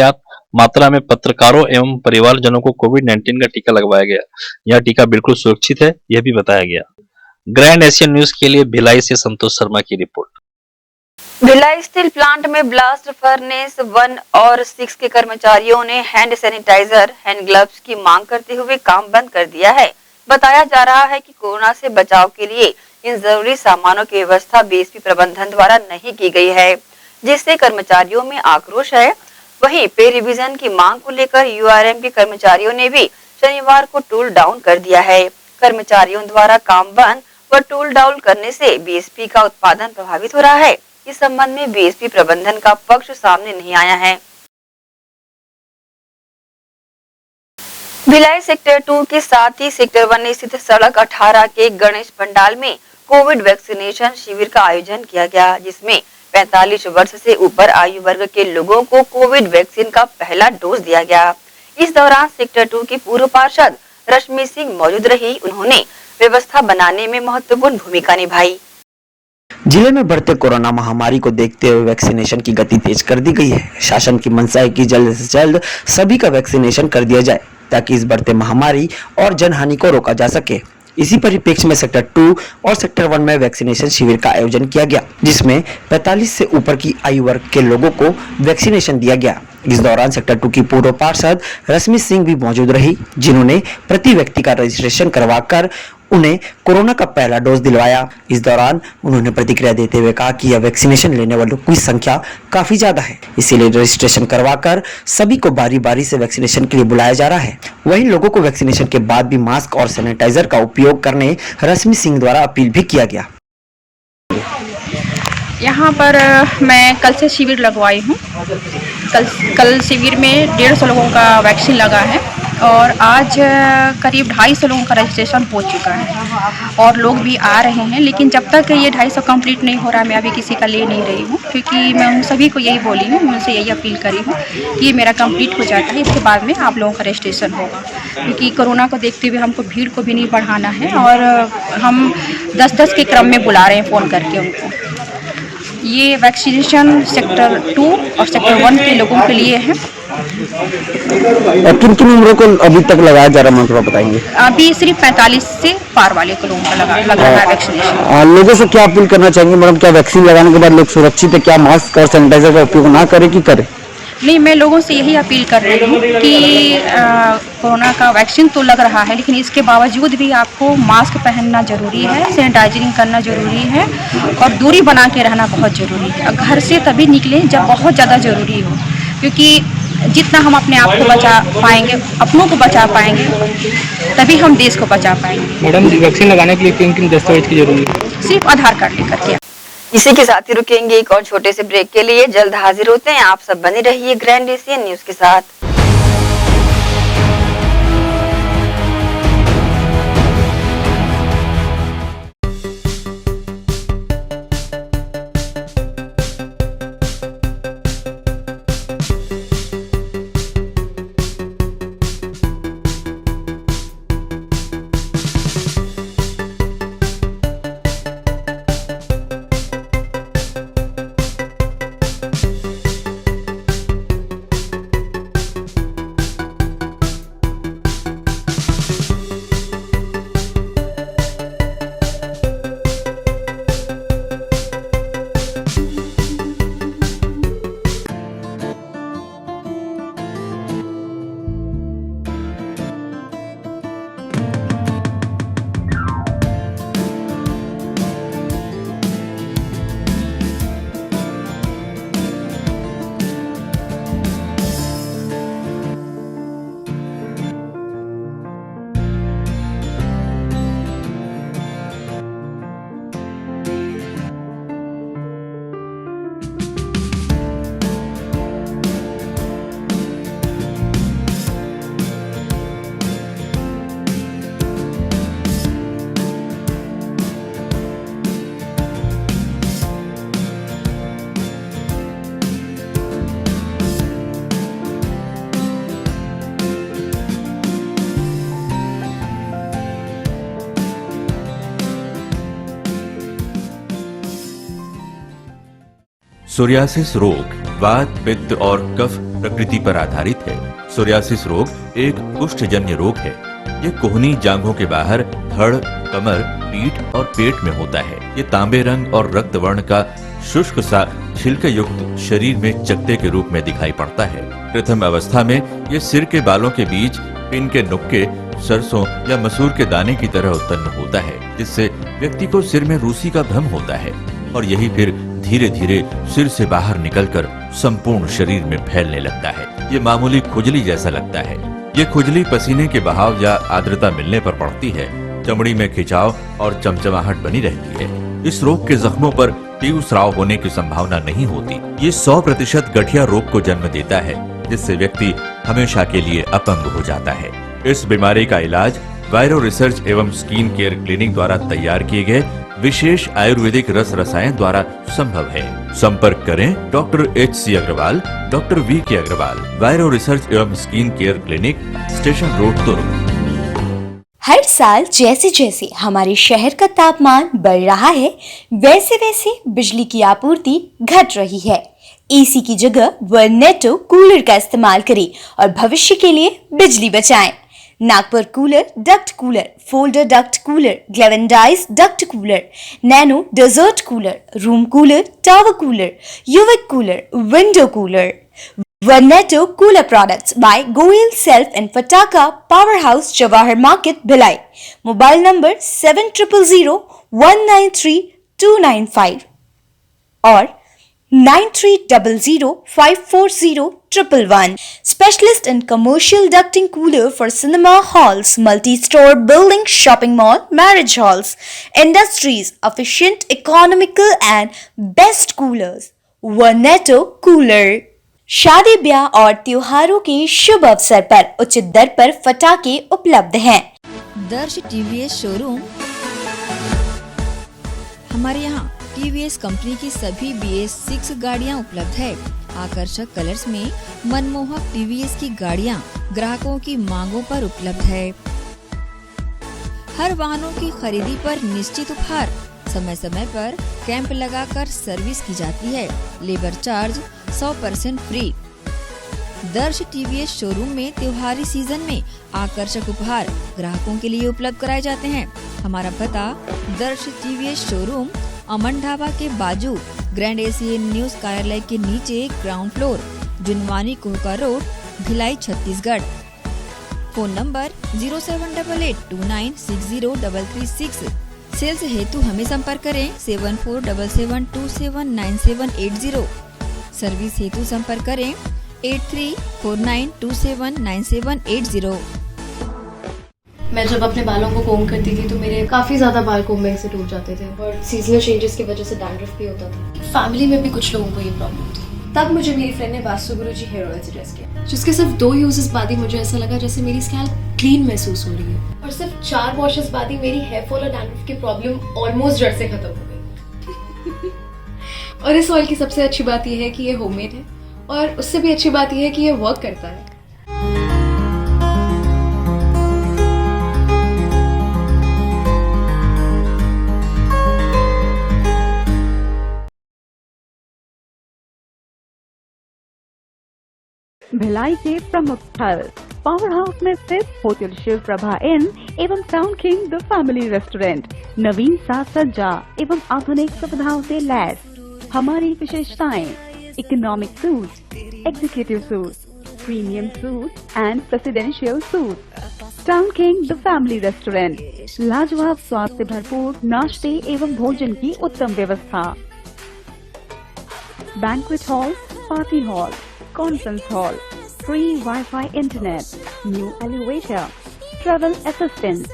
मात्रा में पत्रकारों एवं परिवारजनों को कोविड-19 का टीका लगवाया गया। यह टीका बिल्कुल सुरक्षित है, यह भी बताया गया। ग्रैंड एशियन न्यूज के लिए भिलाई से संतोष शर्मा की रिपोर्ट। भिलाई स्टील प्लांट में ब्लास्ट फर्नेस 1 और 6 के कर्मचारियों ने हैंड सैनिटाइजर, हैंड ग्लव्स की मांग करते हुए काम बंद कर दिया है। बताया जा रहा है कि कोरोना से बचाव के लिए इन जरूरी सामानों की व्यवस्था बीएसपी प्रबंधन द्वारा नहीं की गई है, जिससे कर्मचारियों में आक्रोश है। वहीं पे रिवीजन की मांग को लेकर यूआरएम के कर्मचारियों ने भी शनिवार को टूल डाउन कर दिया है। कर्मचारियों द्वारा काम बंद व टूल डाउन करने से बीएसपी का उत्पादन प्रभावित हो रहा है। इस संबंध में बीएसपी प्रबंधन का पक्ष सामने नहीं आया है। भिलाई सेक्टर 2 के साथ ही सेक्टर 1 स्थित सड़क 18 के गणेश पंडाल में कोविड वैक्सीनेशन शिविर का आयोजन किया गया, जिसमें 45 वर्ष से ऊपर आयु वर्ग के लोगों को कोविड वैक्सीन का पहला डोज दिया गया। इस दौरान सेक्टर 2 की पूर्व पार्षद रश्मि सिंह मौजूद रही। उन्होंने व्यवस्था बनाने में महत्वपूर्ण भूमिका निभाई। जिले में बढ़ते कोरोना महामारी को देखते हुए वैक्सीनेशन की गति तेज कर दी गई है। शासन की मंशा है कि जल्द से जल्द सभी का वैक्सीनेशन कर दिया जाए ताकि इस बढ़ते महामारी और जनहानि को रोका जा सके। इसी परिप्रेक्ष्य में सेक्टर 2 और सेक्टर 1 में वैक्सीनेशन शिविर का आयोजन किया गया, जिसमें 45 से ऊपर की आयु वर्ग के लोगों को वैक्सीनेशन दिया गया। इस दौरान सेक्टर 2 की पूर्व पार्षद रश्मि सिंह भी मौजूद रही, जिन्होंने प्रति व्यक्ति का रजिस्ट्रेशन करवाकर उन्हें कोरोना का पहला डोज दिलवाया। इस दौरान उन्होंने प्रतिक्रिया देते हुए कहा कि यह वैक्सीनेशन लेने वालों की संख्या काफी ज्यादा है, इसीलिए रजिस्ट्रेशन करवाकर सभी को बारी बारी से वैक्सीनेशन के लिए बुलाया जा रहा है। वहीं लोगों को वैक्सीनेशन के बाद भी मास्क और सैनिटाइजर का उपयोग करने रश्मि सिंह द्वारा अपील भी किया गया। यहाँ पर मैं कल से शिविर लगवाई हूँ। कल शिविर में 150 लोगों का वैक्सीन लगा है और आज करीब 250 लोगों का रजिस्ट्रेशन हो चुका है और लोग भी आ रहे हैं। लेकिन जब तक ये 250 कंप्लीट नहीं हो रहा, मैं अभी किसी का ले नहीं रही हूँ, क्योंकि मैं उन सभी को यही बोली हूँ, उनसे यही अपील करी हूँ कि ये मेरा कंप्लीट हो जाता है, इसके बाद में आप लोगों का रजिस्ट्रेशन होगा। क्योंकि कोरोना को देखते हुए हमको भीड़ को भी नहीं बढ़ाना है और हम 10-10 के क्रम में बुला रहे हैं फ़ोन करके उनको। ये वैक्सीनेशन सेक्टर 2 और सेक्टर 1 के लोगों के लिए है। और किन किन उम्रों को अभी तक लगाया जा रहा है, थोड़ा बताएंगे? अभी सिर्फ 45 से पार वाले को लोगों का लग रहा है वैक्सीनेशन। लोगों से क्या अपील करना चाहेंगे मैडम? क्या वैक्सीन लगाने के बाद लोग सुरक्षित है? क्या मास्क और सैनिटाइजर का उपयोग ना करें कि करें? नहीं, मैं लोगों से यही अपील कर रही हूँ कि कोरोना का वैक्सीन तो लग रहा है, लेकिन इसके बावजूद भी आपको मास्क पहनना ज़रूरी है, सैनिटाइजिंग करना ज़रूरी है और दूरी बना के रहना बहुत ज़रूरी है। घर से तभी निकलें जब बहुत ज़्यादा ज़रूरी हो, क्योंकि जितना हम अपने आप को बचा पाएंगे, अपनों को बचा पाएंगे, तभी हम देश को बचा पाएंगे। मैडम, वैक्सीन लगाने के लिए किन किन दस्तावेज की जरूरत है? सिर्फ आधार कार्ड लेकर के। इसी के साथ ही रुकेंगे एक और छोटे से ब्रेक के लिए। जल्द हाजिर होते हैं। आप सब बने रहिए ग्रैंड एशियन न्यूज के साथ। सोरियासिस रोग वात, पित्त और कफ प्रकृति पर आधारित है। सोरियासिस रोग एक कुष्ठजन्य रोग है। ये कोहनी जांघों के बाहर धड़, कमर, पीठ और पेट में होता है। ये तांबे रंग और रक्त वर्ण का शुष्क सा छिलके युक्त शरीर में चकत्ते के रूप में दिखाई पड़ता है। प्रथम अवस्था में ये सिर के बालों के बीच पिन के नुक्के, सरसों या मसूर के दाने की तरह उत्पन्न होता है, जिससे व्यक्ति को सिर में रूसी का भ्रम होता है और यही फिर धीरे धीरे सिर से बाहर निकलकर संपूर्ण शरीर में फैलने लगता है। ये मामूली खुजली जैसा लगता है। ये खुजली पसीने के बहाव या आर्द्रता मिलने पर पड़ती है। चमड़ी में खिंचाव और चमचमाहट बनी रहती है। इस रोग के जख्मों पर तीव्र स्राव होने की संभावना नहीं होती। ये 100% गठिया रोग को जन्म देता है, जिससे व्यक्ति हमेशा के लिए अपंग हो जाता है। इस बीमारी का इलाज वायरो रिसर्च एवं स्किन केयर क्लिनिक द्वारा तैयार किए गए विशेष आयुर्वेदिक रस रसायन द्वारा संभव है। संपर्क करें doctor HC Agarwal, doctor VK Agarwal, वायरो रिसर्च एवं skin care clinic, station road, तुर्क। हर साल जैसे जैसे हमारे शहर का तापमान बढ़ रहा है, वैसे वैसे बिजली की आपूर्ति घट रही है। एसी की जगह वर्नेटो कूलर का इस्तेमाल करें और भविष्य के लिए बिजली बचाएं। Nagpur cooler, duct cooler, folder duct cooler, galvanised duct cooler, nano desert cooler, room cooler, tower cooler, युवक कूलर, विंडो कूलर। वर्नेटो cooler products by Goyal self and Fataka power house, Jawahar market, Bhilai. Mobile number 7000193295 और 9300540111. Specialist in commercial ducting cooler for cinema halls, multi-store building, shopping mall, marriage halls, industries, efficient, economical and best coolers. Verneto Cooler. शादी ब्याह और त्योहारों के शुभ अवसर पर उचित दर पर फटाके उपलब्ध हैं। दर्श TVS शोरूम। हमारे यहाँ TVS कंपनी की सभी BS6 गाड़ियाँ उपलब्ध है। आकर्षक कलर्स में मनमोहक TVS की गाड़ियाँ ग्राहकों की मांगों पर उपलब्ध है। हर वाहनों की खरीदी पर निश्चित उपहार। समय समय पर कैंप लगाकर सर्विस की जाती है। Labour charge 100% free. दर्श TVS शोरूम में त्योहारी सीजन में आकर्षक उपहार ग्राहकों के लिए उपलब्ध कराए जाते हैं। हमारा पता दर्श TVS शोरूम, अमन ढाबा के बाजू, ग्रैंड एशियन न्यूज कार्यालय के नीचे, ground floor, Junwani Kohka road, Bhilai, Chhattisgarh. Phone number 07882960336। Sales हेतु हमें संपर्क करें 7477279780। सर्विस हेतु संपर्क करें 8349279780। मैं जब अपने बालों को कोम करती थी तो मेरे काफ़ी ज़्यादा बाल कोम्बिंग से टूट जाते थे और सीजनल चेंजेस की वजह से डैंड्रफ भी होता था। फैमिली में भी कुछ लोगों को ये प्रॉब्लम थी। तब मुझे मेरी फ्रेंड ने वास्तु गुरुजी हेयर ऑयल सजेस्ट किया, जिसके सिर्फ 2 यूजेस बाद ही मुझे ऐसा लगा जैसे मेरी स्कैल्प क्लीन महसूस हो रही है और सिर्फ 4 वॉशेस बाद ही मेरी हेयर फॉल और डैंड्रफ की प्रॉब्लम ऑलमोस्ट जड़ से खत्म हो गई। और इस ऑयल की सबसे अच्छी बात यह है कि ये होममेड है और उससे भी अच्छी बात यह है कि ये वर्क करता है। भिलाई के प्रमुख स्थल पावर हाउस में स्थित होटल शिव प्रभा इन एवं town king the family restaurant नवीन साज सज्जा एवं आधुनिक सुविधाओं से लैस। हमारी विशेषताएं economic suite, executive suite, premium suite and presidential suite. Town king the family restaurant, लाजवाब स्वाद से भरपूर नाश्ते एवं भोजन की उत्तम व्यवस्था। Banquet hall, party hall, conference hall, free Wi-Fi internet, new elevator, travel assistance,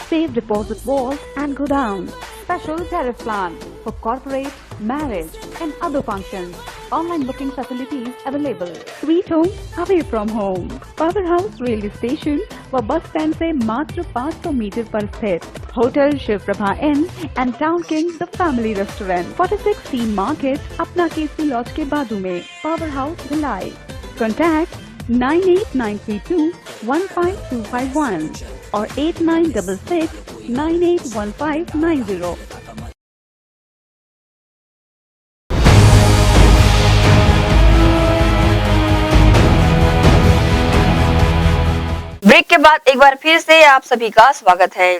safe deposit vault and godown, special tariff plan for corporate, marriage and other functions. Online booking facilities available. Sweet home away from home. Powerhouse railway station व bus stand से मात्र 500 metre पर स्थित hotel Shiv Prabha inn and town king the family restaurant, 46 T market, Apna KC laws के बाजू में। Power house Bhilai. Contact 9893215251 और 8966981590। Break के बाद एक बार फिर से आप सभी का स्वागत है।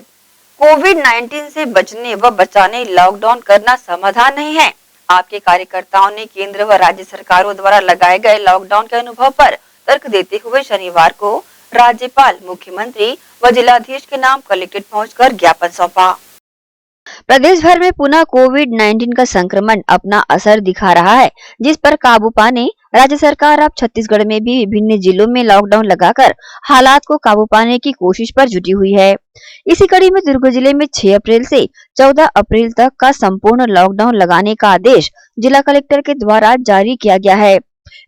कोविड-19 से बचने व बचाने लॉकडाउन करना समाधान नहीं है। आपके कार्यकर्ताओं ने केंद्र व राज्य सरकारों द्वारा लगाए गए लॉकडाउन के अनुभव पर तर्क देते हुए शनिवार को राज्यपाल, मुख्यमंत्री व जिलाधीश के नाम कलेक्ट्रेट पहुंचकर ज्ञापन सौंपा। प्रदेश भर में पुनः कोविड-19 का संक्रमण अपना असर दिखा रहा है, जिस पर काबू पाने राज्य सरकार अब छत्तीसगढ़ में भी विभिन्न जिलों में लॉकडाउन लगाकर हालात को काबू पाने की कोशिश पर जुटी हुई है। इसी कड़ी में दुर्ग जिले में 6 अप्रैल से 14 अप्रैल तक का संपूर्ण लॉकडाउन लगाने का आदेश जिला कलेक्टर के द्वारा जारी किया गया है,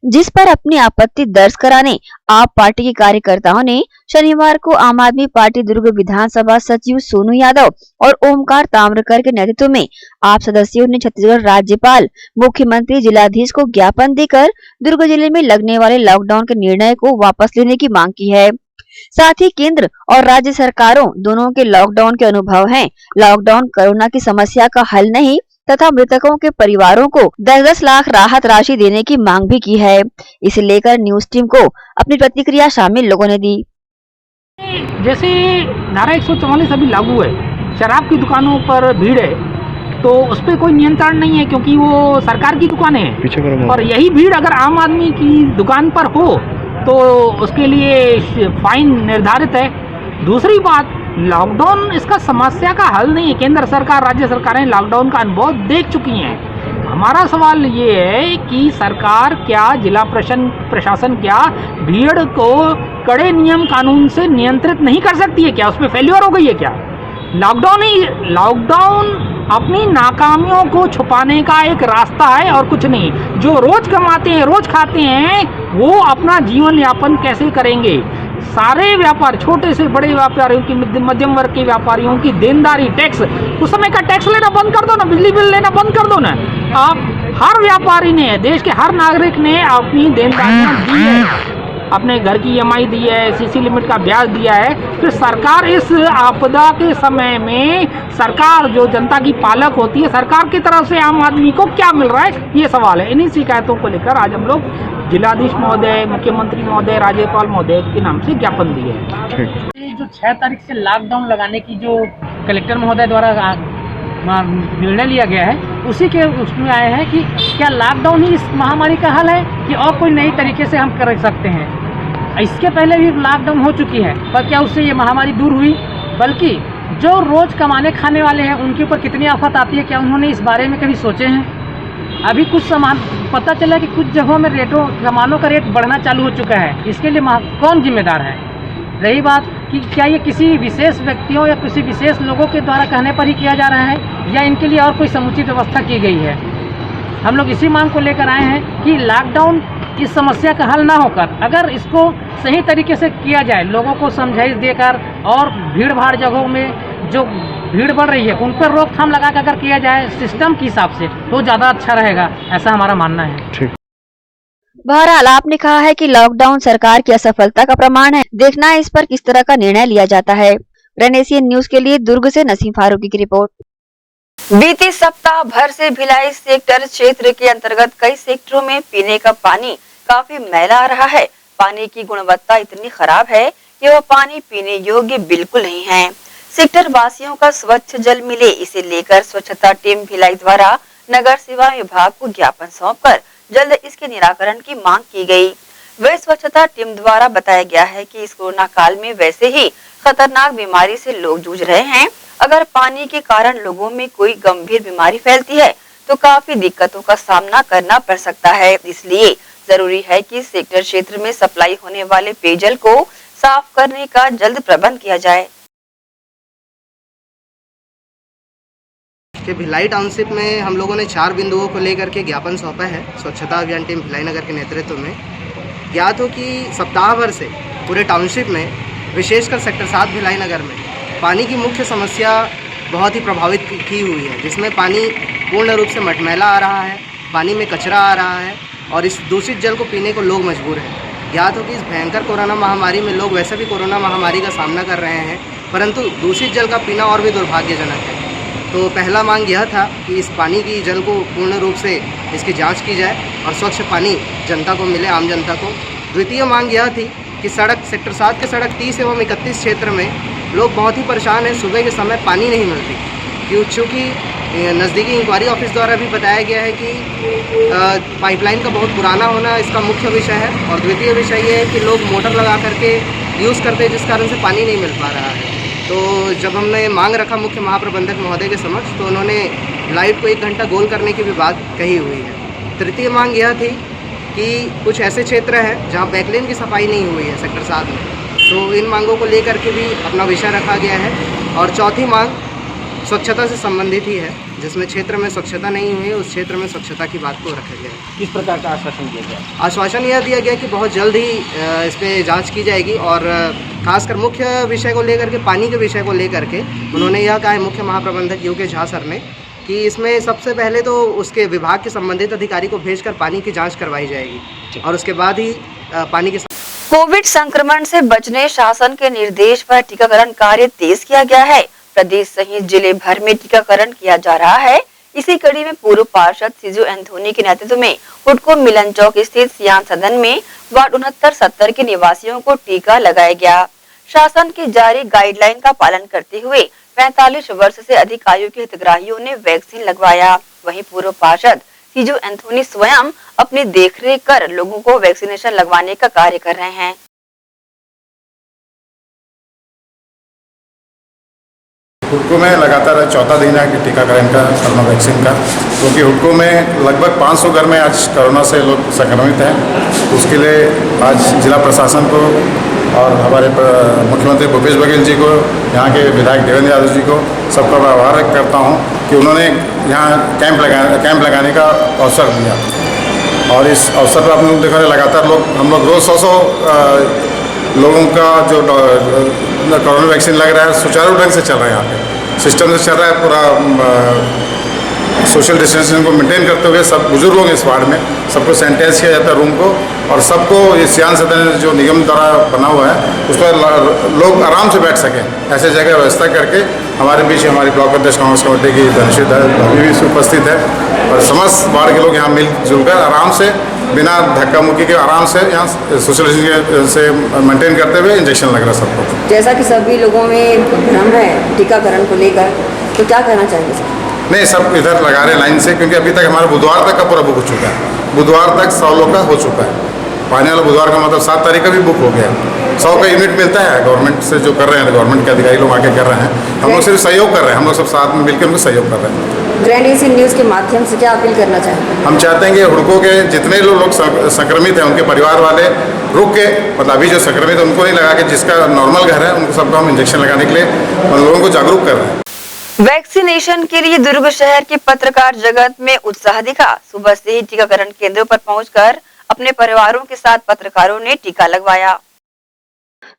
जिस पर अपनी आपत्ति दर्ज कराने आप पार्टी के कार्यकर्ताओं ने शनिवार को आम आदमी पार्टी दुर्ग विधानसभा सचिव सोनू यादव और ओमकार ताम्रकर के नेतृत्व में आप सदस्यों ने छत्तीसगढ़ राज्यपाल, मुख्यमंत्री, जिलाधीश को ज्ञापन देकर दुर्ग जिले में लगने वाले लॉकडाउन के निर्णय को वापस लेने की मांग की है। साथ ही केंद्र और राज्य सरकारों दोनों के लॉकडाउन के अनुभव हैं। लॉकडाउन कोरोना की समस्या का हल नहीं तथा मृतकों के परिवारों को 10-10 लाख राहत राशि देने की मांग भी की है। इसे लेकर न्यूज टीम को अपनी प्रतिक्रिया शामिल लोगों ने दी। जैसे धारा 144 अभी लागू है, शराब की दुकानों पर भीड़ है तो उस पर कोई नियंत्रण नहीं है क्योंकि वो सरकार की दुकानें हैं, और यही भीड़ अगर आम आदमी की दुकान पर हो तो उसके लिए फाइन निर्धारित है। दूसरी बात, लॉकडाउन इसका समस्या का हल नहीं है। केंद्र सरकार, राज्य सरकारें लॉकडाउन का अनुभव देख चुकी हैं। हमारा सवाल ये है कि सरकार क्या, जिला प्रशासन क्या भीड़ को कड़े नियम कानून से नियंत्रित नहीं कर सकती है क्या? उसमें फेल्योर हो गई है क्या? लॉकडाउन अपनी नाकामियों को छुपाने का एक रास्ता है और कुछ नहीं। जो रोज कमाते हैं, रोज खाते हैं, वो अपना जीवन यापन कैसे करेंगे? सारे व्यापार, छोटे से बड़े व्यापारियों की, मध्यम वर्ग के व्यापारियों की देनदारी, टैक्स, उस समय का टैक्स लेना बंद कर दो ना, बिजली बिल लेना बंद कर दो ना। आप हर व्यापारी ने, देश के हर नागरिक ने अपनी देनदारियां दी है, अपने घर की EMI दी है, CC लिमिट का ब्याज दिया है। फिर सरकार इस आपदा के समय में, सरकार जो जनता की पालक होती है, सरकार की तरफ से आम आदमी को क्या मिल रहा है, ये सवाल है। इन्हीं शिकायतों को लेकर आज हम लोग जिलाधीश महोदय, मुख्यमंत्री महोदय, राज्यपाल महोदय के नाम से ज्ञापन दिए हैं। जो 6 तारीख से लॉकडाउन लगाने की जो कलेक्टर महोदय द्वारा निर्णय लिया गया है, उसी के उसमें आए हैं कि क्या लॉकडाउन ही इस महामारी का हल है कि और कोई नई तरीके से हम कर सकते हैं। इसके पहले भी लॉकडाउन हो चुकी है, पर क्या उससे ये महामारी दूर हुई? बल्कि जो रोज कमाने खाने वाले हैं उनके ऊपर कितनी आफत आती है, क्या उन्होंने इस बारे में कभी सोचे हैं? अभी कुछ सामान पता चला कि कुछ जगहों में सामानों का रेट बढ़ना चालू हो चुका है। इसके लिए कौन जिम्मेदार है? रही बात कि क्या ये किसी विशेष व्यक्तियों या किसी विशेष लोगों के द्वारा कहने पर ही किया जा रहा है या इनके लिए और कोई समुचित व्यवस्था की गई है? हम लोग इसी मांग को लेकर आए हैं कि लॉकडाउन इस समस्या का हल ना होकर अगर इसको सही तरीके से किया जाए, लोगों को समझाइश देकर और भीड़ भाड़ जगहों में जो भीड़ बढ़ रही है उन पर रोकथाम लगा कर अगर किया जाए सिस्टम के हिसाब से तो ज़्यादा अच्छा रहेगा, ऐसा हमारा मानना है। बहरहाल आपने कहा है कि लॉकडाउन सरकार की असफलता का प्रमाण है। देखना है इस पर किस तरह का निर्णय लिया जाता है। रेनेशियन न्यूज के लिए दुर्ग से नसीम फारूकी की रिपोर्ट। बीते सप्ताह भर से भिलाई सेक्टर क्षेत्र के अंतर्गत कई सेक्टरों में पीने का पानी काफी मैला आ रहा है। पानी की गुणवत्ता इतनी खराब है कि वह पानी पीने योग्य बिल्कुल नहीं है। सेक्टर वासियों का स्वच्छ जल मिले, इसे लेकर स्वच्छता टीम भिलाई द्वारा नगर सेवा विभाग को ज्ञापन सौंपकर जल्द इसके निराकरण की मांग की गई। वह स्वच्छता टीम द्वारा बताया गया है कि इस कोरोना काल में वैसे ही खतरनाक बीमारी से लोग जूझ रहे हैं। अगर पानी के कारण लोगों में कोई गंभीर बीमारी फैलती है तो काफी दिक्कतों का सामना करना पड़ सकता है। इसलिए जरूरी है कि सेक्टर क्षेत्र में सप्लाई होने वाले पेयजल को साफ करने का जल्द प्रबंध किया जाए। कि भिलाई टाउनशिप में हम लोगों ने 4 बिंदुओं को लेकर के ज्ञापन सौंपा है स्वच्छता अभियान टीम भिलाई नगर के नेतृत्व में। ज्ञात हो कि सप्ताह भर से पूरे टाउनशिप में, विशेषकर सेक्टर 7 भिलाई नगर में पानी की मुख्य समस्या बहुत ही प्रभावित की हुई है, जिसमें पानी पूर्ण रूप से मटमैला आ रहा है, पानी में कचरा आ रहा है और इस दूषित जल को पीने को लोग मजबूर हैं। ज्ञात हो कि इस भयंकर कोरोना महामारी में लोग वैसे भी कोरोना महामारी का सामना कर रहे हैं, परंतु दूषित जल का पीना और भी दुर्भाग्यजनक है। तो पहला मांग यह था कि इस पानी की जल को पूर्ण रूप से इसकी जांच की जाए और स्वच्छ पानी जनता को मिले, आम जनता को। द्वितीय मांग यह थी कि कि सड़क सेक्टर 7 के सड़क 30 एवं 31 क्षेत्र में लोग बहुत ही परेशान हैं। सुबह के समय पानी नहीं मिलती, क्योंकि नज़दीकी इंक्वायरी ऑफिस द्वारा भी बताया गया है कि पाइपलाइन का बहुत पुराना होना इसका मुख्य विषय है, और द्वितीय विषय ये है कि लोग मोटर लगा करके यूज़ करते हैं, जिस कारण से पानी नहीं मिल पा रहा है। तो जब हमने मांग रखा मुख्य महाप्रबंधक महोदय के समक्ष, तो उन्होंने लाइट को 1 घंटा गोल करने की भी बात कही हुई है। तृतीय मांग यह थी कि कुछ ऐसे क्षेत्र हैं जहाँ बैकलेन की सफाई नहीं हुई है सेक्टर 7 में, तो इन मांगों को लेकर के भी अपना विषय रखा गया है। और चौथी मांग स्वच्छता से संबंधित ही है, जिसमें क्षेत्र में स्वच्छता नहीं हुई है उस क्षेत्र में स्वच्छता की बात को रखा गया है। किस प्रकार का आश्वासन दिया गया? आश्वासन यह दिया गया कि बहुत जल्द ही इस पर जाँच की जाएगी, और खासकर मुख्य विषय को लेकर के, पानी के विषय को लेकर के उन्होंने यह कहा है मुख्य महाप्रबंधक UK झा सर ने कि इसमें सबसे पहले तो उसके विभाग के संबंधित अधिकारी को भेजकर पानी की जांच करवाई जाएगी, और उसके बाद ही पानी की। कोविड संक्रमण से बचने शासन के निर्देश पर टीकाकरण कार्य तेज किया गया है। प्रदेश सहित जिले भर में टीकाकरण किया जा रहा है। इसी कड़ी में पूर्व पार्षद सीजू एंथोनी के नेतृत्व में हुडको मिलन चौक स्थित सियान सदन में वार्ड 69-70 के निवासियों को टीका लगाया गया। शासन की जारी गाइडलाइन का पालन करते हुए 45 वर्ष से अधिक आयु के हितग्राहियों ने वैक्सीन लगवाया। वहीं पूर्व पार्षद सीजू एंथोनी स्वयं अपनी देखरेख कर लोगों को वैक्सीनेशन लगवाने का कार्य कर रहे हैं। हुडको में लगातार चौथा दिन है कि टीकाकरण का कोरोना वैक्सीन का, क्योंकि हुडको में लगभग 500 घर में आज कोरोना से लोग संक्रमित हैं। उसके लिए आज जिला प्रशासन को और हमारे मुख्यमंत्री भूपेश बघेल जी को, यहाँ के विधायक देवेंद्र यादव जी को, सबका मैं आभार व्यक्त करता हूँ कि उन्होंने यहाँ कैंप लगाने का अवसर दिया। और इस अवसर पर आपने देखा लगातार हम लोग रोज़ 100 लोगों का जो कोरोना वैक्सीन लग रहा है सुचारू ढंग से चल रहा है। यहाँ पे सिस्टम से चल रहा है पूरा। सोशल डिस्टेंसिंग को मेंटेन करते हुए सब बुजुर्ग लोग इस वार्ड में सबको सैनिटाइज किया जाता है रूम को, और सबको ये सियान सदन जो निगम द्वारा बना हुआ है उस पर लोग आराम से बैठ सकें, ऐसे जगह व्यवस्था करके। हमारे बीच हमारी ब्लॉक अध्यक्ष कांग्रेस कमेटी की धनशील अभी भी उपस्थित है, और समस्त वार्ड के लोग यहाँ मिलजुल कर आराम से बिना धक्का मुक्की के आराम से यहाँ सोशल डिस्टेंसिंग से मेंटेन करते हुए इंजेक्शन लग रहा है सबको। जैसा कि सभी लोगों में भ्रम है टीकाकरण को लेकर, तो क्या कहना चाहेंगे सर? नहीं, सब इधर लगा रहे लाइन से, क्योंकि अभी तक हमारा बुधवार तक का पूरा बुक हो चुका है। बुधवार तक 100 लोग का हो चुका है। पाने वाला बुधवार का मतलब 7 तारीख का भी बुक हो गया। 100 का यूनिट मिलता है गवर्नमेंट से, जो कर रहे हैं गवर्नमेंट के अधिकारी लोग आके कर रहे हैं। हम लोग सिर्फ सहयोग कर रहे हैं, हम लोग सब साथ में मिलकर उनको सहयोग कर रहे हैं। ग्रैंड एशियन न्यूज़ के माध्यम से क्या अपील करना चाहेंगे? हम चाहते हैं कि हुडको के जितने लोग संक्रमित हैं उनके परिवार वाले रुक के, मतलब अभी जो संक्रमित है उनको नहीं लगा के, जिसका नॉर्मल घर है उनको सबको हम इंजेक्शन लगाने के लिए हम लोगों को जागरूक कर रहे हैं। वैक्सीनेशन के लिए दुर्ग शहर के पत्रकार जगत में उत्साह दिखा। सुबह से ही टीकाकरण केंद्रों पर पहुंचकर अपने परिवारों के साथ पत्रकारों ने टीका लगवाया।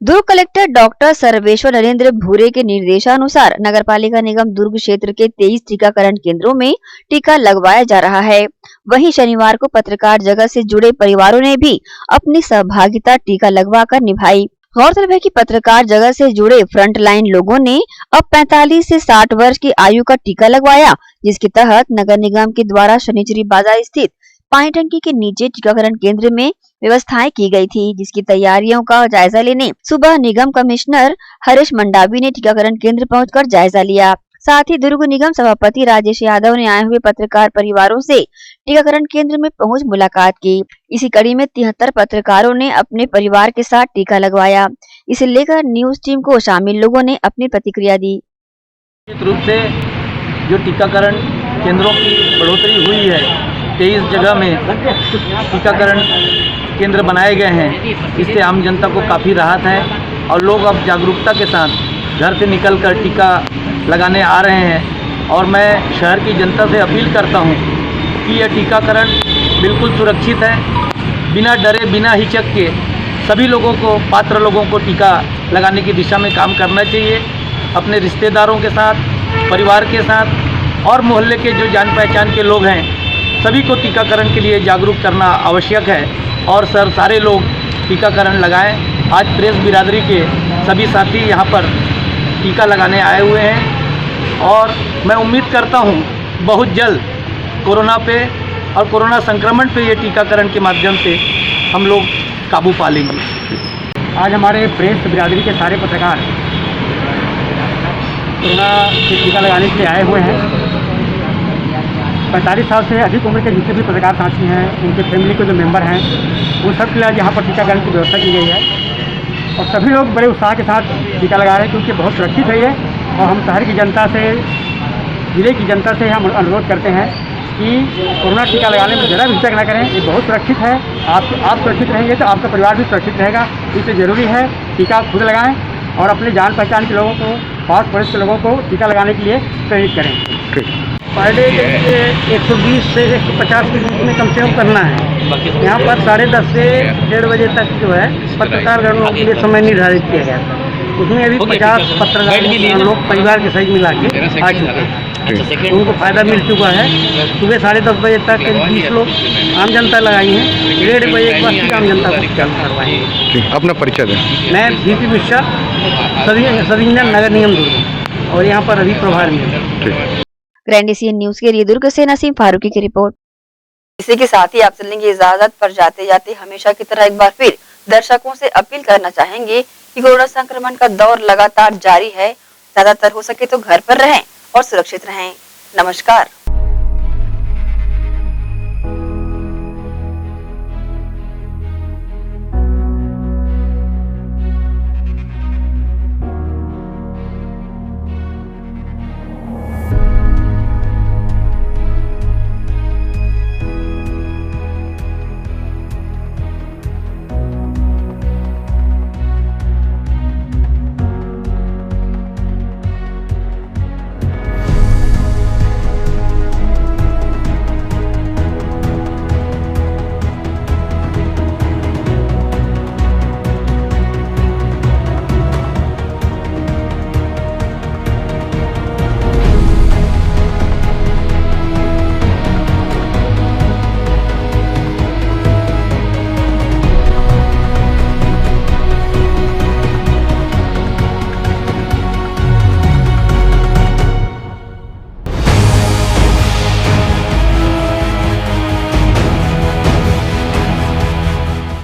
दुर्ग कलेक्टर डॉक्टर सर्वेश्वर नरेंद्र भूरे के निर्देशानुसार नगरपालिका निगम दुर्ग क्षेत्र के 23 टीकाकरण केंद्रों में टीका लगवाया जा रहा है। वहीं शनिवार को पत्रकार जगत से जुड़े परिवारों ने भी अपनी सहभागिता टीका लगवाकर निभाई। गौरतलब है कि पत्रकार जगत से जुड़े फ्रंट लाइन लोगों ने अब 45 से 60 वर्ष की आयु का टीका लगवाया, जिसके तहत नगर निगम के द्वारा शनिचरी बाजार स्थित पानी टंकी के नीचे टीकाकरण केंद्र में व्यवस्थाएं की गई थी, जिसकी तैयारियों का जायजा लेने सुबह निगम कमिश्नर हरीश मंडावी ने टीकाकरण केंद्र पहुंचकर जायजा लिया। साथ ही दुर्ग निगम सभापति राजेश यादव ने आए हुए पत्रकार परिवारों से टीकाकरण केंद्र में पहुंच मुलाकात की। इसी कड़ी में 73 पत्रकारों ने अपने परिवार के साथ टीका लगवाया। इसे लेकर न्यूज टीम को शामिल लोगों ने अपनी प्रतिक्रिया दी। निश्चित रूप से जो टीकाकरण केंद्रों की बढ़ोतरी हुई है, 23 जगह में टीकाकरण केंद्र बनाए गए हैं, इससे आम जनता को काफ़ी राहत है और लोग अब जागरूकता के साथ घर से निकलकर टीका लगाने आ रहे हैं। और मैं शहर की जनता से अपील करता हूं कि यह टीकाकरण बिल्कुल सुरक्षित है। बिना डरे बिना हिचक के सभी लोगों को, पात्र लोगों को टीका लगाने की दिशा में काम करना चाहिए। अपने रिश्तेदारों के साथ, परिवार के साथ और मोहल्ले के जो जान पहचान के लोग हैं, सभी को टीकाकरण के लिए जागरूक करना आवश्यक है। और सर सारे लोग टीकाकरण लगाएं। आज प्रेस बिरादरी के सभी साथी यहाँ पर टीका लगाने आए हुए हैं और मैं उम्मीद करता हूँ बहुत जल्द कोरोना पे और कोरोना संक्रमण पे ये टीकाकरण के माध्यम से हम लोग काबू पा लेंगे। आज हमारे प्रेस बिरादरी के सारे पत्रकार कोरोना के टीका लगाने के लिए आए हुए हैं। 45 साल से अधिक उम्र के जितने भी पत्रकार साथी हैं, उनके फैमिली के जो मेंबर हैं, उन सब के लिए आज यहाँ पर टीकाकरण की व्यवस्था की गई है और सभी लोग बड़े उत्साह के साथ टीका लगा रहे हैं क्योंकि बहुत सुरक्षित है ये। और हम शहर की जनता से, जिले की जनता से हम अनुरोध करते हैं कि कोरोना टीका लगाने में ज़रा भी हिचक न करें। ये बहुत सुरक्षित है। आप सुरक्षित रहेंगे तो आपका परिवार भी सुरक्षित रहेगा। इसलिए ज़रूरी है टीका खुद लगाएं और अपने जान पहचान के लोगों को, पास पड़ोस के लोगों को टीका लगाने के लिए प्रेरित करें। पर डे 120 से 150 के बीच में कम से कम करना है। यहाँ पर 10:30 से 1:30 बजे तक जो है पत्रकार गणों के लिए समय निर्धारित किया गया था। उसमें अभी 50 पत्रकार लोग परिवार के सहित मिला के आ चुके हैं। उनको फायदा मिल चुका है। सुबह 10:30 बजे तक 20 लोग आम जनता लगाई है। 1:30 बजे के बाद आम जनता को करवाएंगे। अपना परिचय दें। मैं VP मिश्रा, सब इंजन नगर निगम दुर्ग और यहाँ पर अभी प्रभारी हूँ। ग्रैंड एशियन न्यूज के लिए दुर्ग से नसीम फारूकी की रिपोर्ट। इसी के साथ ही आपसे लेंगे इजाजत, पर जाते जाते हमेशा की तरह एक बार फिर दर्शकों से अपील करना चाहेंगे कि कोरोना संक्रमण का दौर लगातार जारी है। ज्यादातर हो सके तो घर पर रहें और सुरक्षित रहें। नमस्कार।